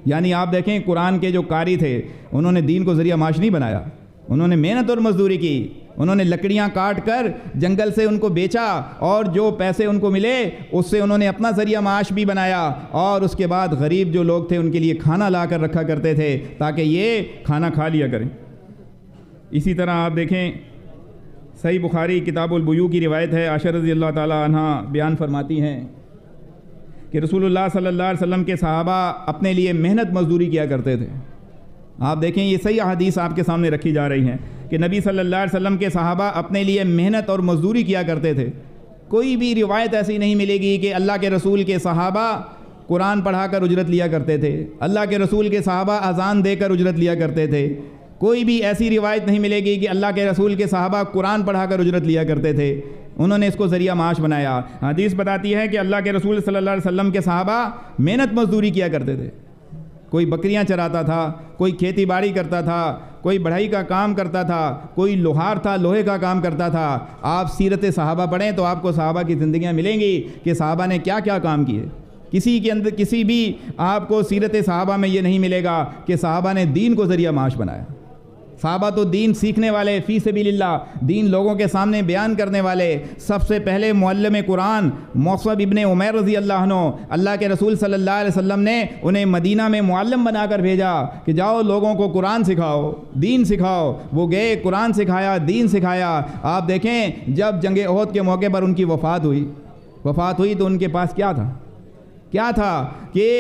یعنی آپ دیکھیں قرآن کے جو قاری تھے انہوں نے دین کو ذریعہ معاش نہیں بنایا، انہوں نے محنت اور مزدوری کی، انہوں نے لکڑیاں کاٹ کر جنگل سے ان کو بیچا، اور جو پیسے ان کو ملے اس سے انہوں نے اپنا ذریعہ معاش بھی بنایا، اور اس کے بعد غریب جو لوگ تھے ان کے لیے کھانا لا کر رکھا کرتے تھے تاکہ یہ کھانا کھا لیا کریں۔ اسی طرح آپ دیکھیں صحیح بخاری کتاب البیوع کی روایت ہے، عائشہ رضی اللہ تعالی عنہ بیان فرماتی ہیں کہ رسول اللہ صلی اللہ علیہ وسلم کے صحابہ اپنے لیے محنت مزدوری کیا کرتے تھے۔ آپ دیکھیں یہ صحیح احادیث آپ کے سامنے رکھی جا رہی ہیں کہ نبی صلی اللہ علیہ وسلم کے صحابہ اپنے لیے محنت اور مزدوری کیا کرتے تھے۔ کوئی بھی روایت ایسی نہیں ملے گی کہ اللہ کے رسول کے صحابہ قرآن پڑھا کر اجرت لیا کرتے تھے، اللہ کے رسول کے صحابہ اذان دے کر اجرت لیا کرتے تھے۔ کوئی بھی ایسی روایت نہیں ملے گی کہ اللہ کے رسول کے صحابہ قرآن پڑھا کر اجرت لیا کرتے تھے، انہوں نے اس کو ذریعہ معاش بنایا۔ حدیث بتاتی ہے کہ اللہ کے رسول صلی اللہ علیہ وسلم کے صحابہ محنت مزدوری کیا کرتے تھے، کوئی بکریاں چراتا تھا، کوئی کھیتی باڑی کرتا تھا، کوئی بڑھائی کا کام کرتا تھا، کوئی لوہار تھا، لوہے کا کام کرتا تھا۔ آپ سیرت صحابہ پڑھیں تو آپ کو صحابہ کی زندگیاں ملیں گی کہ صحابہ نے کیا کیا کام کیے۔ کسی کے اندر کسی بھی آپ کو سیرت صحابہ میں یہ نہیں ملے گا کہ صحابہ نے دین کو ذریعہ معاش بنایا۔ صحابہ تو دین سیکھنے والے، فی سبیل اللہ دین لوگوں کے سامنے بیان کرنے والے۔ سب سے پہلے معلم قرآن مصعب ابن عمیر رضی اللہ عنہ، اللہ کے رسول صلی اللہ علیہ وسلم نے انہیں مدینہ میں معلم بنا کر بھیجا کہ جاؤ لوگوں کو قرآن سکھاؤ، دین سکھاؤ۔ وہ گئے، قرآن سکھایا، دین سکھایا۔ آپ دیکھیں جب جنگ احد کے موقع پر ان کی وفات ہوئی تو ان کے پاس کیا تھا کہ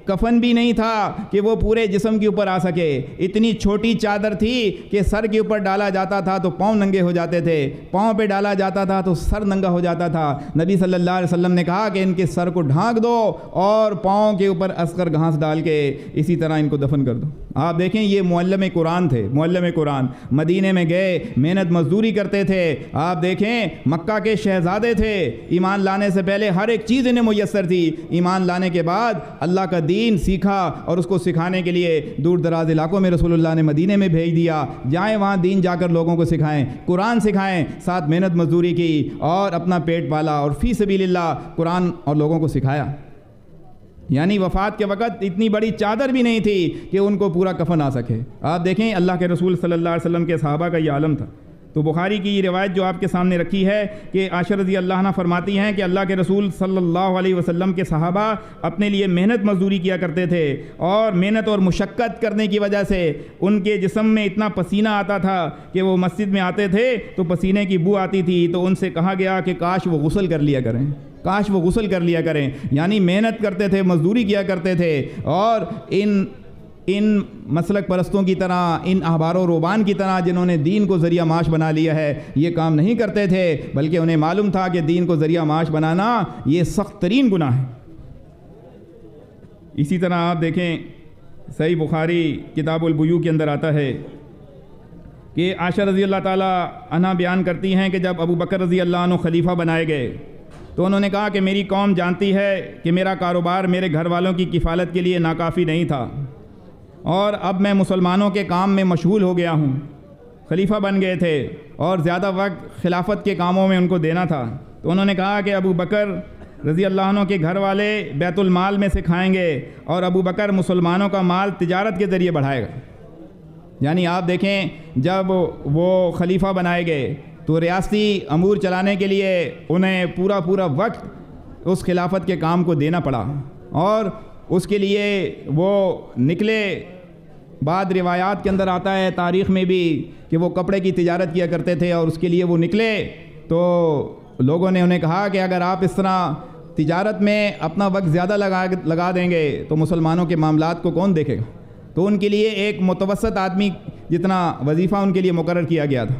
کفن بھی نہیں تھا کہ وہ پورے جسم کے اوپر آ سکے، اتنی چھوٹی چادر تھی کہ سر کے اوپر ڈالا جاتا تھا تو پاؤں ننگے ہو جاتے تھے، پاؤں پہ ڈالا جاتا تھا تو سر ننگا ہو جاتا تھا۔ نبی صلی اللہ علیہ وسلم نے کہا کہ ان کے سر کو ڈھانک دو اور پاؤں کے اوپر اصغر گھاس ڈال کے اسی طرح ان کو دفن کر دو۔ آپ دیکھیں یہ معلم قرآن تھے، معلم قرآن مدینے میں گئے، محنت مزدوری کرتے تھے۔ آپ دیکھیں مکہ کے شہزادے تھے، ایمان لانے سے پہلے ہر ایک چیز انہیں میسر تھی، ایمان لانے کے بعد اللہ کا دین سیکھا اور اس کو سکھانے کے لیے دور دراز علاقوں میں رسول اللہ نے مدینے میں بھیج دیا، جائیں وہاں دین جا کر لوگوں کو سکھائیں، قرآن سکھائیں، ساتھ محنت مزدوری کی اور اپنا پیٹ پالا اور فی سبیل اللہ قرآن اور لوگوں کو سکھایا۔ یعنی وفات کے وقت اتنی بڑی چادر بھی نہیں تھی کہ ان کو پورا کفن آ سکے۔ آپ دیکھیں اللہ کے رسول صلی اللہ علیہ وسلم کے صحابہ کا یہ عالم تھا۔ تو بخاری کی یہ روایت جو آپ کے سامنے رکھی ہے کہ عائشہ رضی اللہ عنہ فرماتی ہیں کہ اللہ کے رسول صلی اللہ علیہ وسلم کے صحابہ اپنے لیے محنت مزدوری کیا کرتے تھے، اور محنت اور مشقت کرنے کی وجہ سے ان کے جسم میں اتنا پسینہ آتا تھا کہ وہ مسجد میں آتے تھے تو پسینے کی بو آتی تھی، تو ان سے کہا گیا کہ کاش وہ غسل کر لیا کریں، یعنی محنت کرتے تھے، مزدوری کیا کرتے تھے، اور ان مسلک پرستوں کی طرح، ان احبار و رہبان کی طرح جنہوں نے دین کو ذریعہ معاش بنا لیا ہے یہ کام نہیں کرتے تھے، بلکہ انہیں معلوم تھا کہ دین کو ذریعہ معاش بنانا یہ سخت ترین گناہ ہے۔ اسی طرح آپ دیکھیں صحیح بخاری کتاب البیوع کے اندر آتا ہے کہ عائشہ رضی اللہ تعالی عنہ بیان کرتی ہیں کہ جب ابو بکر رضی اللہ عنہ خلیفہ بنائے گئے تو انہوں نے کہا کہ میری قوم جانتی ہے کہ میرا کاروبار میرے گھر والوں کی کفالت کے لیے ناکافی نہیں تھا، اور اب میں مسلمانوں کے کام میں مشغول ہو گیا ہوں۔ خلیفہ بن گئے تھے اور زیادہ وقت خلافت کے کاموں میں ان کو دینا تھا، تو انہوں نے کہا کہ ابو بکر رضی اللہ عنہ کے گھر والے بیت المال میں سے کھائیں گے، اور ابو بکر مسلمانوں کا مال تجارت کے ذریعے بڑھائے گا۔ یعنی آپ دیکھیں جب وہ خلیفہ بنائے گئے تو ریاستی امور چلانے کے لیے انہیں پورا وقت اس خلافت کے کام کو دینا پڑا، اور اس کے لیے وہ نکلے۔ بعد روایات کے اندر آتا ہے تاریخ میں بھی کہ وہ کپڑے کی تجارت کیا کرتے تھے، اور اس کے لیے وہ نکلے تو لوگوں نے انہیں کہا کہ اگر آپ اس طرح تجارت میں اپنا وقت زیادہ لگا دیں گے تو مسلمانوں کے معاملات کو کون دیکھے گا؟ تو ان کے لیے ایک متوسط آدمی جتنا وظیفہ ان کے لیے مقرر کیا گیا تھا۔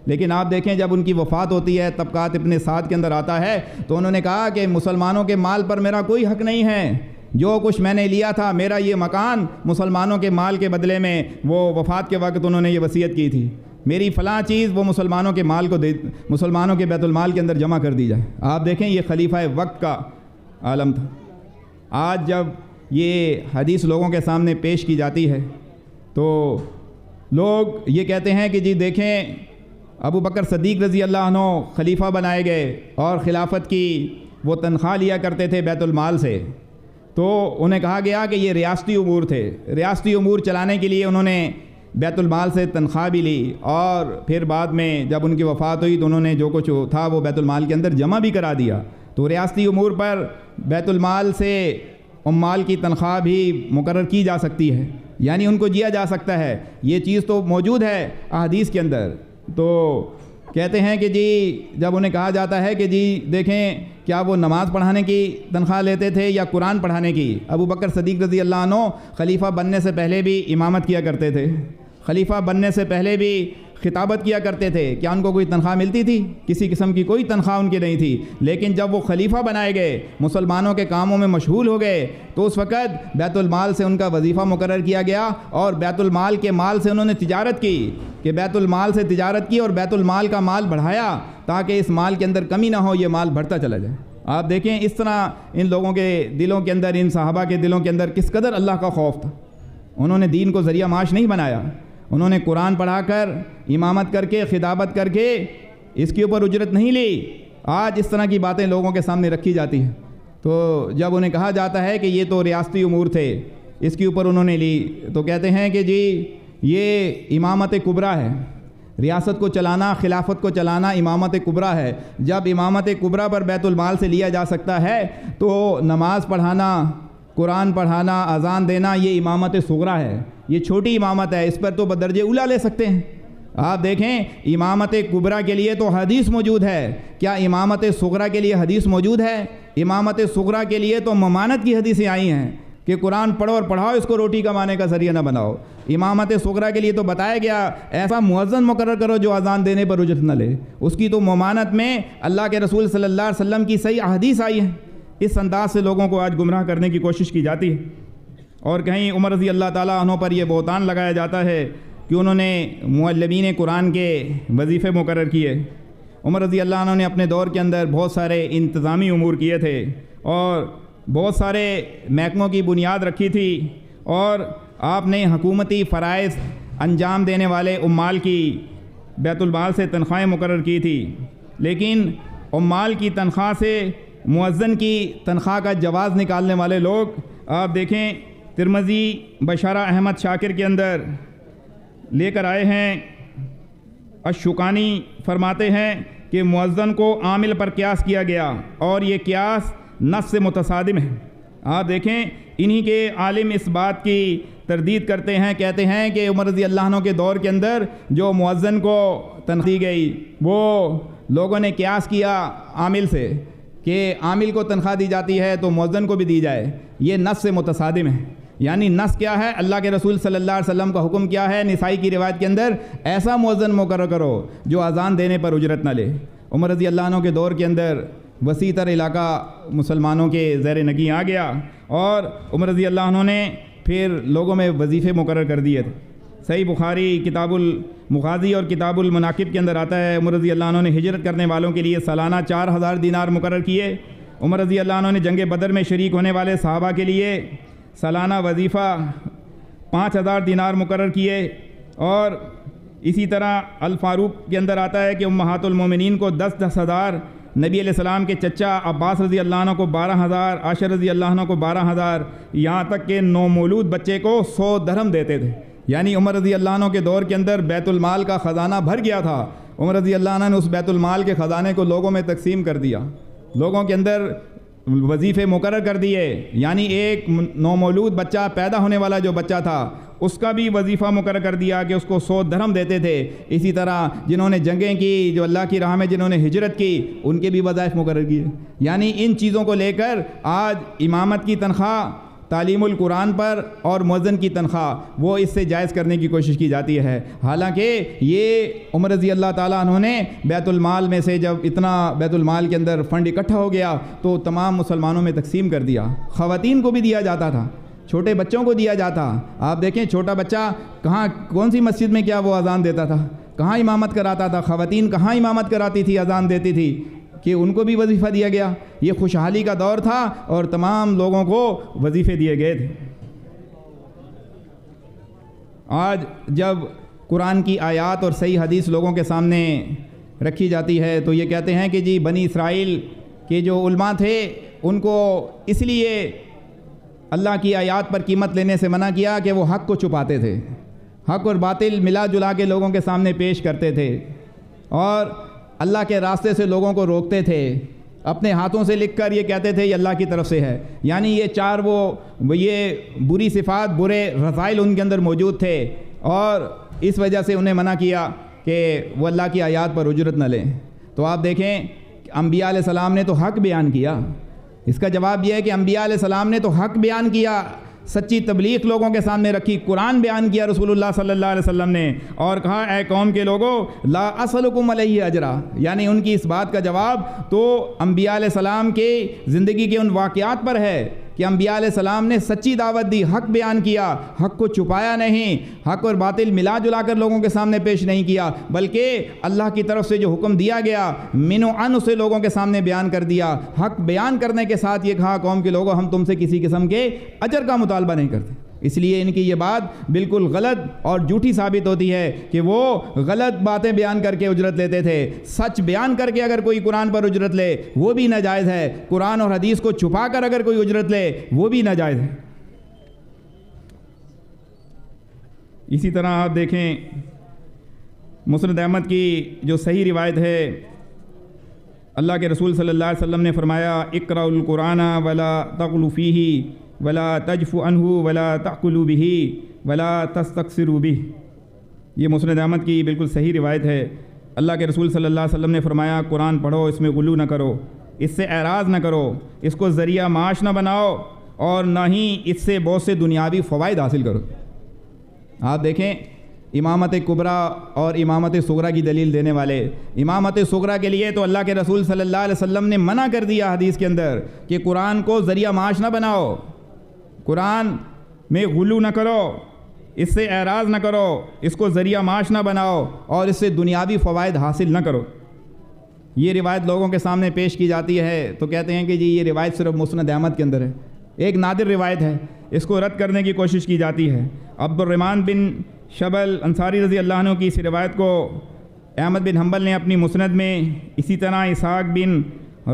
لیکن آپ دیکھیں جب ان کی وفات ہوتی ہے، طبقات ابن سعد کے اندر آتا ہے، تو انہوں نے کہا کہ مسلمانوں کے مال پر میرا کوئی حق نہیں ہے، جو کچھ میں نے لیا تھا میرا یہ مکان مسلمانوں کے مال کے بدلے میں، وہ وفات کے وقت انہوں نے یہ وصیت کی تھی۔ میری فلاں چیز وہ مسلمانوں کے مال کو مسلمانوں کے بیت المال کے اندر جمع کر دی جائے۔ آپ دیکھیں یہ خلیفہ وقت کا عالم تھا۔ آج جب یہ حدیث لوگوں کے سامنے پیش کی جاتی ہے تو لوگ یہ کہتے ہیں کہ جی دیکھیں ابو بکر صدیق رضی اللہ عنہ خلیفہ بنائے گئے اور خلافت کی وہ تنخواہ لیا کرتے تھے بیت المال سے، تو انہیں کہا گیا کہ یہ ریاستی امور تھے، ریاستی امور چلانے کے لیے انہوں نے بیت المال سے تنخواہ بھی لی، اور پھر بعد میں جب ان کی وفات ہوئی تو انہوں نے جو کچھ تھا وہ بیت المال کے اندر جمع بھی کرا دیا۔ تو ریاستی امور پر بیت المال سے عمال کی تنخواہ بھی مقرر کی جا سکتی ہے، یعنی ان کو دیا جا سکتا ہے، یہ چیز تو موجود ہے احادیث کے اندر۔ تو کہتے ہیں کہ جی جب انہیں کہا جاتا ہے کہ جی دیکھیں کیا وہ نماز پڑھانے کی تنخواہ لیتے تھے یا قرآن پڑھانے کی؟ ابو بکر صدیق رضی اللہ عنہ خلیفہ بننے سے پہلے بھی امامت کیا کرتے تھے، خلیفہ بننے سے پہلے بھی خطابت کیا کرتے تھے، کیا ان کو کوئی تنخواہ ملتی تھی؟ کسی قسم کی کوئی تنخواہ ان کی نہیں تھی، لیکن جب وہ خلیفہ بنائے گئے، مسلمانوں کے کاموں میں مشغول ہو گئے، تو اس وقت بیت المال سے ان کا وظیفہ مقرر کیا گیا، اور بیت المال کے مال سے انہوں نے تجارت کی، کہ بیت المال سے تجارت کی اور بیت المال کا مال بڑھایا تاکہ اس مال کے اندر کمی نہ ہو، یہ مال بڑھتا چلا جائے۔ آپ دیکھیں اس طرح ان لوگوں کے دلوں کے اندر، ان صحابہ کے دلوں کے اندر کس قدر اللہ کا خوف تھا۔ انہوں نے دین کو ذریعہ معاش نہیں بنایا، انہوں نے قرآن پڑھا کر، امامت کر کے، خطابت کر کے اس کے اوپر اجرت نہیں لی۔ آج اس طرح کی باتیں لوگوں کے سامنے رکھی جاتی ہیں، تو جب انہیں کہا جاتا ہے کہ یہ تو ریاستی امور تھے، اس کے اوپر انہوں نے لی، تو کہتے ہیں کہ جی یہ امامت کبریٰ ہے، ریاست کو چلانا، خلافت کو چلانا امامت کبریٰ ہے۔ جب امامت کبریٰ پر بیت المال سے لیا جا سکتا ہے تو نماز پڑھانا، قرآن پڑھانا، اذان دینا یہ امامت صغریٰ ہے، یہ چھوٹی امامت ہے، اس پر تو بدرجہ اولیٰ لے سکتے ہیں۔ آپ دیکھیں امامت کبریٰ کے لیے تو حدیث موجود ہے، کیا امامت صغریٰ کے لیے حدیث موجود ہے؟ امامت صغریٰ کے لیے تو ممانت کی حدیثیں آئی ہیں کہ قرآن پڑھو اور پڑھاؤ، اس کو روٹی کمانے کا ذریعہ نہ بناؤ۔ امامت صغریٰ کے لیے تو بتایا گیا ایسا مؤذن مقرر کرو جو اذان دینے پر اجرت نہ لے، اس کی تو ممانت میں اللہ کے رسول صلی اللہ علیہ وسلم کی صحیح احادیث آئی ہیں۔ اس انداز سے لوگوں کو آج گمراہ کرنے کی کوشش کی جاتی ہے، اور کہیں عمر رضی اللہ تعالیٰ عنہ پر یہ بہتان لگایا جاتا ہے کہ انہوں نے معلمین قرآن کے وظیفے مقرر کیے۔ عمر رضی اللہ عنہ نے اپنے دور کے اندر بہت سارے انتظامی امور کیے تھے اور بہت سارے محکموں کی بنیاد رکھی تھی، اور آپ نے حکومتی فرائض انجام دینے والے عمال کی بیت المال سے تنخواہیں مقرر کی تھی، لیکن عمال کی تنخواہ سے مؤذن کی تنخواہ کا جواز نکالنے والے لوگ آپ دیکھیں ترمذی بشارہ احمد شاکر کے اندر لے کر آئے ہیں۔ الشوکانی فرماتے ہیں کہ مؤذن کو عامل پر قیاس کیا گیا اور یہ قیاس نص سے متصادم ہے۔ آپ دیکھیں انہی کے عالم اس بات کی تردید کرتے ہیں، کہتے ہیں کہ عمر رضی اللہ عنہ کے دور کے اندر جو مؤذن کو تنخواہ دی گئی وہ لوگوں نے قیاس کیا عامل سے، کہ عامل کو تنخواہ دی جاتی ہے تو مؤذن کو بھی دی جائے، یہ نص سے متصادم ہے۔ یعنی نص کیا ہے؟ اللہ کے رسول صلی اللہ علیہ وسلم کا حکم کیا ہے؟ نسائی کی روایت کے اندر ایسا مؤذن مقرر کرو جو اذان دینے پر اجرت نہ لے۔ عمر رضی اللہ عنہ کے دور کے اندر وسیع تر علاقہ مسلمانوں کے زیر نگیں آ گیا، اور عمر رضی اللہ عنہ نے پھر لوگوں میں وظیفے مقرر کر دیے تھے۔ صحیح بخاری کتاب المغازی اور کتاب المناقب کے اندر آتا ہے عمر رضی اللہ عنہ نے ہجرت کرنے والوں کے لیے سالانہ 4000 دینار مقرر کیے۔ عمر رضی اللہ عنہ نے جنگ بدر میں شریک ہونے والے صحابہ کے لیے سالانہ وظیفہ 5000 دینار مقرر کیے، اور اسی طرح الفاروق کے اندر آتا ہے کہ امہات المومنین کو 10,000، نبی علیہ السلام کے چچا عباس رضی اللہ عنہ کو 12,000، عائشہ رضی اللہ عنہ کو 12,000، یہاں تک کہ نومولود بچے کو 100 درہم دیتے تھے۔ یعنی عمر رضی اللہ عنہ کے دور کے اندر بیت المال کا خزانہ بھر گیا تھا، عمر رضی اللہ عنہ نے اس بیت المال کے خزانے کو لوگوں میں تقسیم کر دیا، لوگوں کے اندر وظیفے مقرر کر دیے۔ یعنی ایک نومولود بچہ، پیدا ہونے والا جو بچہ تھا، اس کا بھی وظیفہ مقرر کر دیا کہ اس کو 100 درہم دیتے تھے۔ اسی طرح جنہوں نے جنگیں کی، جو اللہ کی راہ میں جنہوں نے ہجرت کی، ان کے بھی وظائف مقرر کیے۔ یعنی ان چیزوں کو لے کر آج امامت کی تنخواہ، تعلیم القرآن پر اور مؤذن کی تنخواہ وہ اس سے جائز کرنے کی کوشش کی جاتی ہے، حالانکہ یہ عمر رضی اللہ تعالیٰ عنہ نے بیت المال میں سے جب اتنا بیت المال کے اندر فنڈ اکٹھا ہو گیا تو تمام مسلمانوں میں تقسیم کر دیا۔ خواتین کو بھی دیا جاتا تھا، چھوٹے بچوں کو دیا جاتا۔ آپ دیکھیں چھوٹا بچہ کہاں، کون سی مسجد میں کیا وہ اذان دیتا تھا؟ کہاں امامت کراتا تھا، خواتین کہاں امامت کراتی تھی، اذان دیتی تھی، کہ ان کو بھی وظیفہ دیا گیا۔ یہ خوشحالی کا دور تھا اور تمام لوگوں کو وظیفے دیے گئے تھے۔ آج جب قرآن کی آیات اور صحیح حدیث لوگوں کے سامنے رکھی جاتی ہے تو یہ کہتے ہیں کہ جی بنی اسرائیل کے جو علماء تھے ان کو اس لیے اللہ کی آیات پر قیمت لینے سے منع کیا کہ وہ حق کو چھپاتے تھے، حق اور باطل ملا جلا کے لوگوں کے سامنے پیش کرتے تھے اور اللہ کے راستے سے لوگوں کو روکتے تھے، اپنے ہاتھوں سے لکھ کر یہ کہتے تھے یہ اللہ کی طرف سے ہے۔ یعنی یہ چار یہ بری صفات، برے رذائل ان کے اندر موجود تھے اور اس وجہ سے انہیں منع کیا کہ وہ اللہ کی آیات پر اجرت نہ لیں۔ تو آپ دیکھیں انبیاء علیہ السلام نے تو حق بیان کیا۔ اس کا جواب یہ ہے کہ انبیاء علیہ السلام نے تو حق بیان کیا، سچی تبلیغ لوگوں کے سامنے رکھی، قرآن بیان کیا رسول اللہ صلی اللہ علیہ وسلم نے، اور کہا اے قوم کے لوگوں لا اسألکم علیہ اجرا، یعنی ان کی اس بات کا جواب تو انبیاء علیہ السلام کی زندگی کے ان واقعات پر ہے کہ انبیاء علیہ السلام نے سچی دعوت دی، حق بیان کیا، حق کو چھپایا نہیں، حق اور باطل ملا جلا کر لوگوں کے سامنے پیش نہیں کیا، بلکہ اللہ کی طرف سے جو حکم دیا گیا من و عن اسے لوگوں کے سامنے بیان کر دیا۔ حق بیان کرنے کے ساتھ یہ کہا قوم کے لوگوں ہم تم سے کسی قسم کے اجر کا مطالبہ نہیں کرتے۔ اس لیے ان کی یہ بات بالکل غلط اور جھوٹی ثابت ہوتی ہے کہ وہ غلط باتیں بیان کر کے اجرت لیتے تھے۔ سچ بیان کر کے اگر کوئی قرآن پر اجرت لے وہ بھی ناجائز ہے، قرآن اور حدیث کو چھپا کر اگر کوئی اجرت لے وہ بھی ناجائز ہے۔ اسی طرح آپ دیکھیں مسند احمد کی جو صحیح روایت ہے، اللہ کے رسول صلی اللہ علیہ وسلم نے فرمایا اقرأوا القرآن ولا تغلوا فیہ ولا تجفوا عنہ ولا تأکلوا بہ ولا تستکثروا بہ۔ یہ مسند احمد کی بالکل صحیح روایت ہے۔ اللہ کے رسول صلی اللہ علیہ وسلم نے فرمایا قرآن پڑھو، اس میں غلو نہ کرو، اس سے اعراض نہ کرو، اس کو ذریعہ معاش نہ بناؤ اور نہ ہی اس سے بہت سے دنیاوی فوائد حاصل کرو۔ آپ دیکھیں امامت کبریٰ اور امامت صغریٰ کی دلیل دینے والے، امامت صغریٰ کے لیے تو اللہ کے رسول صلی اللہ علیہ وسلم نے منع کر دیا حدیث کے اندر کہ قرآن کو ذریعہ معاش نہ بناؤ، قرآن میں غلو نہ کرو، اس سے اعراض نہ کرو، اس کو ذریعہ معاش نہ بناؤ اور اس سے دنیاوی فوائد حاصل نہ کرو۔ یہ روایت لوگوں کے سامنے پیش کی جاتی ہے تو کہتے ہیں کہ جی یہ روایت صرف مسند احمد کے اندر ہے، ایک نادر روایت ہے، اس کو رد کرنے کی کوشش کی جاتی ہے۔ عبد الرحمن بن شبل انصاری رضی اللہ عنہ کی اس روایت کو احمد بن حنبل نے اپنی مسند میں، اسی طرح اسحاق بن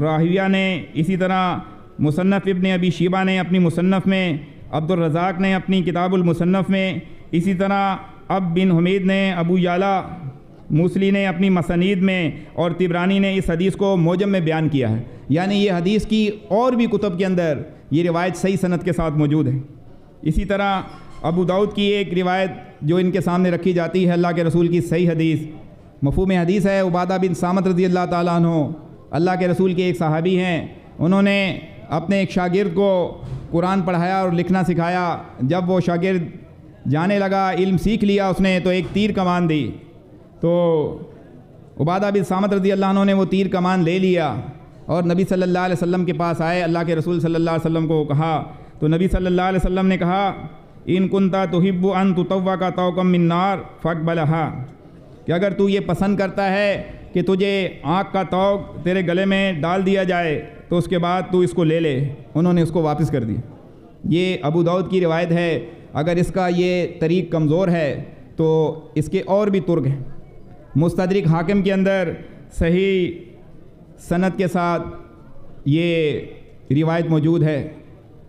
راہویہ نے، اسی طرح مصنف ابن ابی شیبہ نے اپنی مصنف میں، عبد الرزاق نے اپنی کتاب المصنف میں، اسی طرح اب بن حمید نے، ابو یعلا موصلی نے اپنی مسانید میں، اور طبرانی نے اس حدیث کو موجم میں بیان کیا ہے۔ یعنی یہ حدیث کی اور بھی کتب کے اندر یہ روایت صحیح سند کے ساتھ موجود ہے۔ اسی طرح ابو داؤد کی ایک روایت جو ان کے سامنے رکھی جاتی ہے، اللہ کے رسول کی صحیح حدیث، مفہوم حدیث ہے، عبادہ بن صامت رضی اللہ تعالیٰ عنہ اللہ کے رسول کے ایک صحابی ہیں، انہوں نے اپنے ایک شاگرد کو قرآن پڑھایا اور لکھنا سکھایا۔ جب وہ شاگرد جانے لگا، علم سیکھ لیا اس نے، تو ایک تیر کمان دی، تو عبادہ بن صامت رضی اللہ عنہ نے وہ تیر کمان لے لیا اور نبی صلی اللہ علیہ وسلم کے پاس آئے، اللہ کے رسول صلی اللہ علیہ وسلم کو کہا، تو نبی صلی اللہ علیہ وسلم نے کہا ان کنتا تحب ان تطوق طوقا من نار فاقبلھا، کہ اگر تو یہ پسند کرتا ہے کہ تجھے آگ کا طوق تیرے گلے میں ڈال دیا جائے تو اس کے بعد تو اس کو لے لے۔ انہوں نے اس کو واپس کر دیا۔ یہ ابو داؤد کی روایت ہے، اگر اس کا یہ طریق کمزور ہے تو اس کے اور بھی طرق ہیں۔ مستدرک حاکم کے اندر صحیح سند کے ساتھ یہ روایت موجود ہے۔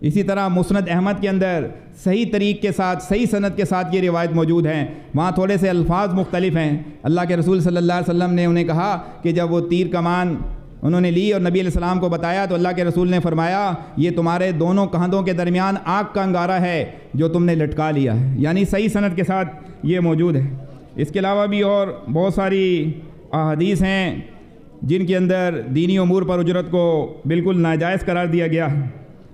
اسی طرح مسند احمد کے اندر صحیح طریق کے ساتھ، صحیح سند کے ساتھ یہ روایت موجود ہیں، وہاں تھوڑے سے الفاظ مختلف ہیں۔ اللہ کے رسول صلی اللہ علیہ وسلم نے انہیں کہا کہ جب وہ تیر کمان انہوں نے لی اور نبی علیہ السلام کو بتایا تو اللہ کے رسول نے فرمایا یہ تمہارے دونوں کندھوں کے درمیان آگ کا انگارہ ہے جو تم نے لٹکا لیا ہے، یعنی صحیح سند کے ساتھ یہ موجود ہے۔ اس کے علاوہ بھی اور بہت ساری احادیث ہیں جن کے اندر دینی امور پر اجرت کو بالکل ناجائز قرار دیا گیا ہے۔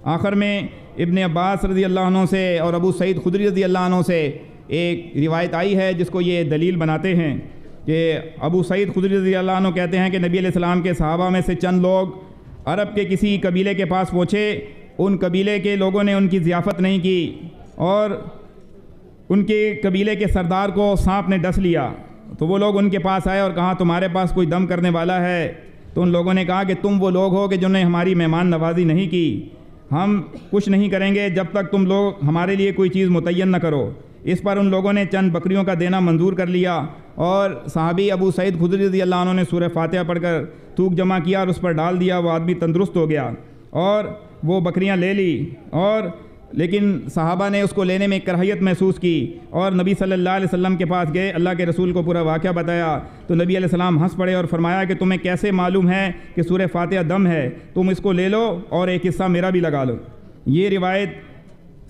آخر میں ابن عباس رضی اللہ عنہ سے اور ابو سعید خدری رضی اللہ عنہ سے ایک روایت آئی ہے جس کو یہ دلیل بناتے ہیں کہ ابو سعید خدری رضی اللہ عنہ کہتے ہیں کہ نبی علیہ السلام کے صحابہ میں سے چند لوگ عرب کے کسی قبیلے کے پاس پہنچے، ان قبیلے کے لوگوں نے ان کی ضیافت نہیں کی اور ان کے قبیلے کے سردار کو سانپ نے ڈس لیا تو وہ لوگ ان کے پاس آئے اور کہا تمہارے پاس کوئی دم کرنے والا ہے؟ تو ان لوگوں نے کہا کہ تم وہ لوگ ہو کہ جنہوں نے ہماری مہمان نوازی نہیں کی، ہم کچھ نہیں کریں گے جب تک تم لوگ ہمارے لیے کوئی چیز متعین نہ کرو۔ اس پر ان لوگوں نے چند بکریوں کا دینا منظور کر لیا، اور صحابی ابو سعید خدری رضی اللہ عنہ نے سورہ فاتحہ پڑھ کر تھوک جمع کیا اور اس پر ڈال دیا۔ وہ آدمی تندرست ہو گیا اور وہ بکریاں لے لی، لیکن صحابہ نے اس کو لینے میں کراہیت محسوس کی اور نبی صلی اللہ علیہ وسلم کے پاس گئے، اللہ کے رسول کو پورا واقعہ بتایا تو نبی علیہ السلام ہنس پڑے اور فرمایا کہ تمہیں کیسے معلوم ہے کہ سورہ فاتحہ دم ہے؟ تم اس کو لے لو اور ایک حصہ میرا بھی لگا لو۔ یہ روایت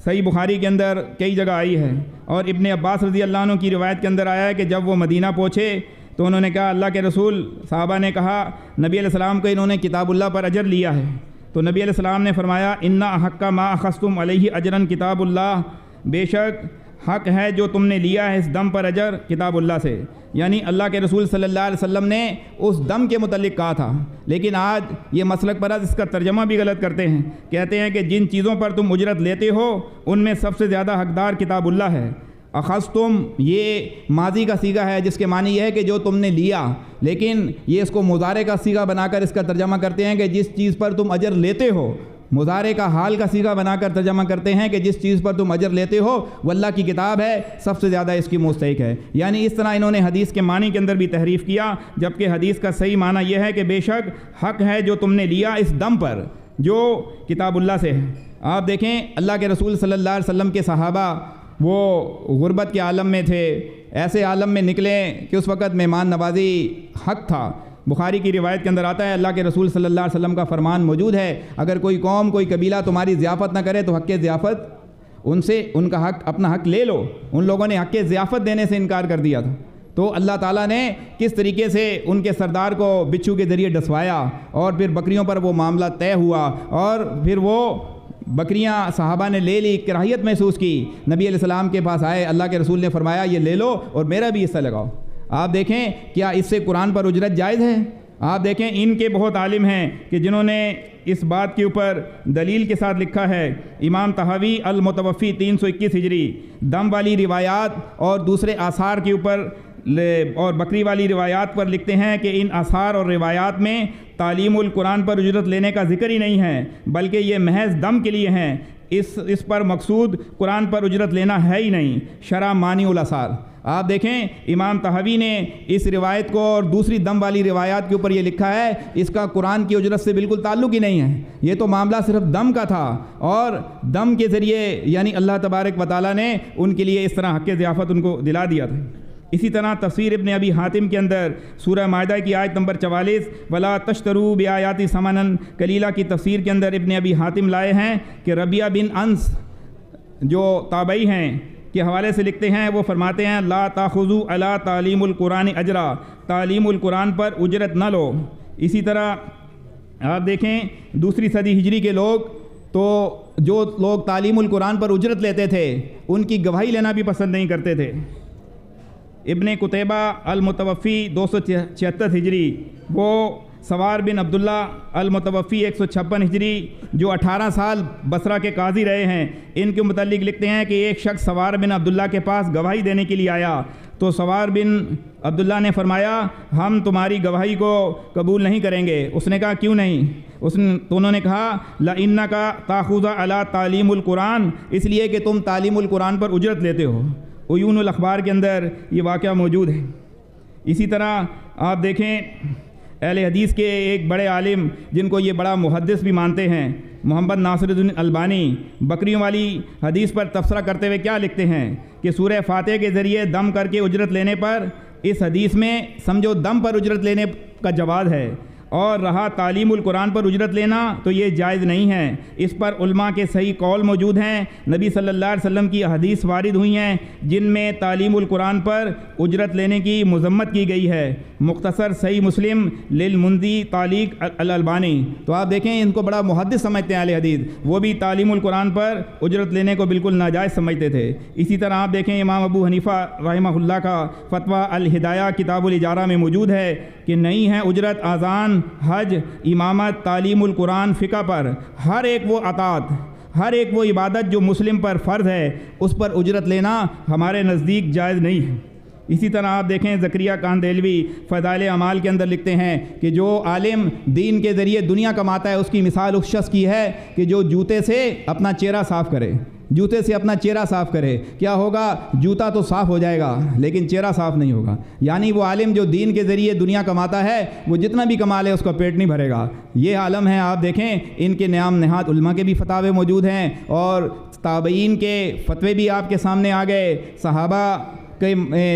صحیح بخاری کے اندر کئی جگہ آئی ہے، اور ابن عباس رضی اللہ عنہ کی روایت کے اندر آیا ہے کہ جب وہ مدینہ پہنچے تو انہوں نے کہا اللہ کے رسول، صحابہ نے کہا نبی علیہ السلام کو انہوں نے کتاب اللہ پر اجر لیا ہے، تو نبی علیہ السلام نے فرمایا انا احق ما اخذتم علیہ اجرا کتاب اللہ، بے شک حق ہے جو تم نے لیا ہے اس دم پر اجر کتاب اللہ سے، یعنی اللہ کے رسول صلی اللہ علیہ وسلم نے اس دم کے متعلق کہا تھا۔ لیکن آج یہ مسلک پرست اس کا ترجمہ بھی غلط کرتے ہیں، کہتے ہیں کہ جن چیزوں پر تم اجرت لیتے ہو ان میں سب سے زیادہ حقدار کتاب اللہ ہے۔ اخذتم یہ ماضی کا صیغہ ہے جس کے معنی یہ ہے کہ جو تم نے لیا، لیکن یہ اس کو مضارع کا صیغہ بنا کر اس کا ترجمہ کرتے ہیں کہ جس چیز پر تم اجر لیتے ہو، مضارع کا حال کا صیغہ بنا کر ترجمہ کرتے ہیں کہ جس چیز پر تم اجر لیتے ہو وہ اللہ کی کتاب ہے، سب سے زیادہ اس کی مستحق ہے۔ یعنی اس طرح انہوں نے حدیث کے معنی کے اندر بھی تحریف کیا، جبکہ حدیث کا صحیح معنی یہ ہے کہ بے شک حق ہے جو تم نے لیا اس دم پر جو کتاب اللہ سے ہے۔ آپ دیکھیں اللہ کے رسول صلی اللہ علیہ وسلم کے صحابہ وہ غربت کے عالم میں تھے، ایسے عالم میں نکلیں کہ اس وقت مہمان نوازی حق تھا۔ بخاری کی روایت کے اندر آتا ہے اللہ کے رسول صلی اللہ علیہ وسلم کا فرمان موجود ہے، اگر کوئی قوم کوئی قبیلہ تمہاری ضیافت نہ کرے تو حق ضیافت ان سے، ان کا حق اپنا حق لے لو۔ ان لوگوں نے حق ضیافت دینے سے انکار کر دیا تھا، تو اللہ تعالیٰ نے کس طریقے سے ان کے سردار کو بچھو کے ذریعے ڈسوایا اور پھر بکریوں پر وہ معاملہ طے ہوا، اور پھر وہ بکریاں صحابہ نے لے لی، کراہیت محسوس کی، نبی علیہ السلام کے پاس آئے، اللہ کے رسول نے فرمایا یہ لے لو اور میرا بھی حصہ لگاؤ۔ آپ دیکھیں کیا اس سے قرآن پر اجرت جائز ہے؟ آپ دیکھیں ان کے بہت عالم ہیں کہ جنہوں نے اس بات کے اوپر دلیل کے ساتھ لکھا ہے۔ امام طحاوی المتوفی 321 ہجری دم والی روایات اور دوسرے آثار کے اوپر اور بکری والی روایات پر لکھتے ہیں کہ ان آثار اور روایات میں تعلیم القرآن پر اجرت لینے کا ذکر ہی نہیں ہے، بلکہ یہ محض دم کے لیے ہیں، اس پر مقصود قرآن پر اجرت لینا ہے ہی نہیں۔ شرح مانی الاثار آپ دیکھیں امام طحاوی نے اس روایت کو اور دوسری دم والی روایات کے اوپر یہ لکھا ہے اس کا قرآن کی اجرت سے بالکل تعلق ہی نہیں ہے، یہ تو معاملہ صرف دم کا تھا، اور دم کے ذریعے یعنی اللہ تبارک و تعالیٰ نے ان کے لیے اس طرح حق ضیافت ان کو دلا دیا تھا۔ اسی طرح تفسیر ابن ابی حاتم کے اندر سورہ مائدہ کی آیت نمبر 44 ولا تشتروا بآیاتی ثمنا قلیلا کی تفسیر کے اندر ابن ابی حاتم لائے ہیں کہ ربیہ بن انس جو تابعی ہیں کے حوالے سے لکھتے ہیں، وہ فرماتے ہیں لا تاخذوا علی تعلیم القرآن اجرا، تعلیم القرآن پر اجرت نہ لو۔ اسی طرح آپ دیکھیں دوسری صدی ہجری کے لوگ تو جو لوگ تعلیم القرآن پر اجرت لیتے تھے ان کی گواہی لینا بھی پسند نہیں کرتے تھے۔ ابن قتیبہ المتوفی 276 ہجری وہ سوار بن عبداللہ المتوفی 156 ہجری جو 18 سال بصرہ کے قاضی رہے ہیں، ان کے متعلق لکھتے ہیں کہ ایک شخص سوار بن عبداللہ کے پاس گواہی دینے کے لیے آیا تو سوار بن عبداللہ نے فرمایا ہم تمہاری گواہی کو قبول نہیں کریں گے۔ اس نے کہا کیوں نہیں؟ تو انہوں نے کہا لَإِنَّكَ تَأْخُذُ عَلَىٰ تعلیم القرآن، اس لیے کہ تم تعلیم القرآن پر اجرت لیتے ہو۔ عیون الاخبار کے اندر یہ واقعہ موجود ہے۔ اسی طرح آپ دیکھیں اہل حدیث کے ایک بڑے عالم جن کو یہ بڑا محدث بھی مانتے ہیں محمد ناصر الدین البانی بکریوں والی حدیث پر تبصرہ کرتے ہوئے کیا لکھتے ہیں کہ سورہ فاتحہ کے ذریعے دم کر کے اجرت لینے پر اس حدیث میں سمجھو دم پر اجرت لینے کا جواز ہے، اور رہا تعلیم القرآن پر اجرت لینا تو یہ جائز نہیں ہے۔ اس پر علماء کے صحیح قول موجود ہیں، نبی صلی اللہ علیہ وسلم کی حدیث وارد ہوئی ہیں جن میں تعلیم القرآن پر اجرت لینے کی مذمت کی گئی ہے۔ مختصر صحیح مسلم للمنذی تعلیق الالبانی۔ تو آپ دیکھیں ان کو بڑا محدث سمجھتے ہیں اہل حدیث، وہ بھی تعلیم القرآن پر اجرت لینے کو بالکل ناجائز سمجھتے تھے۔ اسی طرح آپ دیکھیں امام ابو حنیفہ رحمہ اللہ کا فتویٰ الہدایہ کتاب الاجارہ میں موجود ہے کہ نہیں ہے اجرت اذان، حج، امامت، تعلیم القرآن، فقہ پر ہر ایک وہ اطاعت، ہر ایک وہ عبادت جو مسلم پر فرض ہے اس پر اجرت لینا ہمارے نزدیک جائز نہیں ہے۔ اسی طرح آپ دیکھیں زکریا کاندیلوی فضائل اعمال کے اندر لکھتے ہیں کہ جو عالم دین کے ذریعے دنیا کماتا ہے اس کی مثال اس شخص کی ہے کہ جو جوتے سے اپنا چہرہ صاف کرے، جوتے سے اپنا چہرہ صاف کرے۔ کیا ہوگا؟ جوتا تو صاف ہو جائے گا لیکن چہرہ صاف نہیں ہوگا۔ یعنی وہ عالم جو دین کے ذریعے دنیا کماتا ہے وہ جتنا بھی کما لے اس کا پیٹ نہیں بھرے گا۔ یہ عالم ہے، آپ دیکھیں ان کے نام نہاد علماء کے بھی فتاوے موجود ہیں اور تابعین کے فتوے بھی آپ کے سامنے آ گئے، صحابہ کے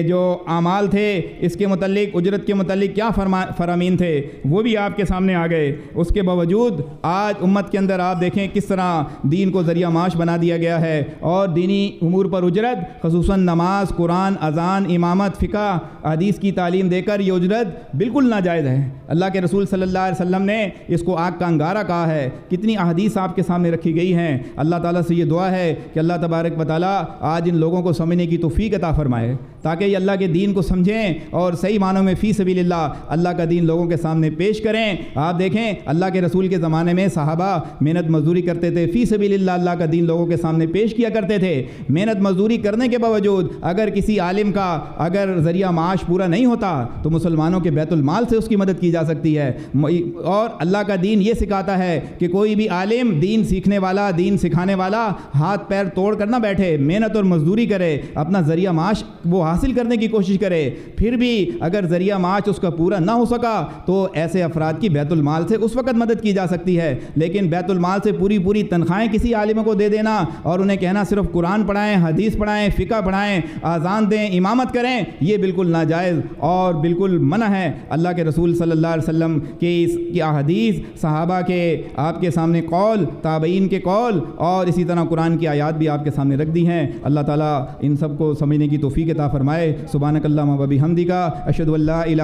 جو اعمال تھے اس کے متعلق، اجرت کے متعلق کیا فرامین تھے وہ بھی آپ کے سامنے آ گئے۔ اس کے باوجود آج امت کے اندر آپ دیکھیں کس طرح دین کو ذریعہ معاش بنا دیا گیا ہے اور دینی امور پر اجرت، خصوصاً نماز، قرآن، اذان، امامت، فقہ، حدیث کی تعلیم دے کر یہ اجرت بالکل ناجائز ہے۔ اللہ کے رسول صلی اللہ علیہ وسلم نے اس کو آگ کا انگارہ کہا ہے۔ کتنی احادیث آپ کے سامنے رکھی گئی ہیں۔ اللہ تعالیٰ سے یہ دعا ہے کہ اللہ تبارک و تعالیٰ آج ان لوگوں کو سمجھنے کی توفیق عطا فرمائے تاکہ یہ اللہ کے دین کو سمجھیں اور صحیح معنوں میں فی سبیل اللہ کا دین لوگوں کے سامنے پیش کریں۔ آپ دیکھیں اللہ کے رسول کے زمانے میں صحابہ محنت مزدوری کرتے تھے، فی سبیل اللہ کا دین لوگوں کے سامنے پیش کیا کرتے تھے۔ محنت مزدوری کرنے کے باوجود اگر کسی عالم کا اگر ذریعہ معاش پورا نہیں ہوتا تو مسلمانوں کے بیت المال سے اس کی مدد کی جا سکتی ہے۔ اور اللہ کا دین یہ سکھاتا ہے کہ کوئی بھی عالم، دین سیکھنے والا، دین سکھانے والا ہاتھ پیر توڑ کر نہ بیٹھے، محنت اور مزدوری کرے، اپنا ذریعہ معاش وہ حاصل کرنے کی کوشش کرے۔ پھر بھی اگر ذریعہ معاش اس کا پورا نہ ہو سکا تو ایسے افراد کی بیت المال سے اس وقت مدد کی جا سکتی ہے، لیکن بیت المال سے پوری تنخواہیں کسی عالم کو دے دینا اور انہیں کہنا صرف قرآن پڑھائیں، حدیث پڑھائیں، فقہ پڑھائیں، اذان دیں، امامت کریں، یہ بالکل ناجائز اور بالکل منع ہے۔ اللہ کے رسول صلی اللہ علیہ وسلم کی احادیث، صحابہ کے آپ کے سامنے قول، تابعین کے قول اور اسی طرح قرآن کی آیات بھی آپ کے سامنے رکھ دی ہیں۔ اللہ تعالیٰ ان سب کو سمجھنے کی توفیق عطا فرمائے۔ سبحانک اللہم و بحمدک، اشہد ان لا الہ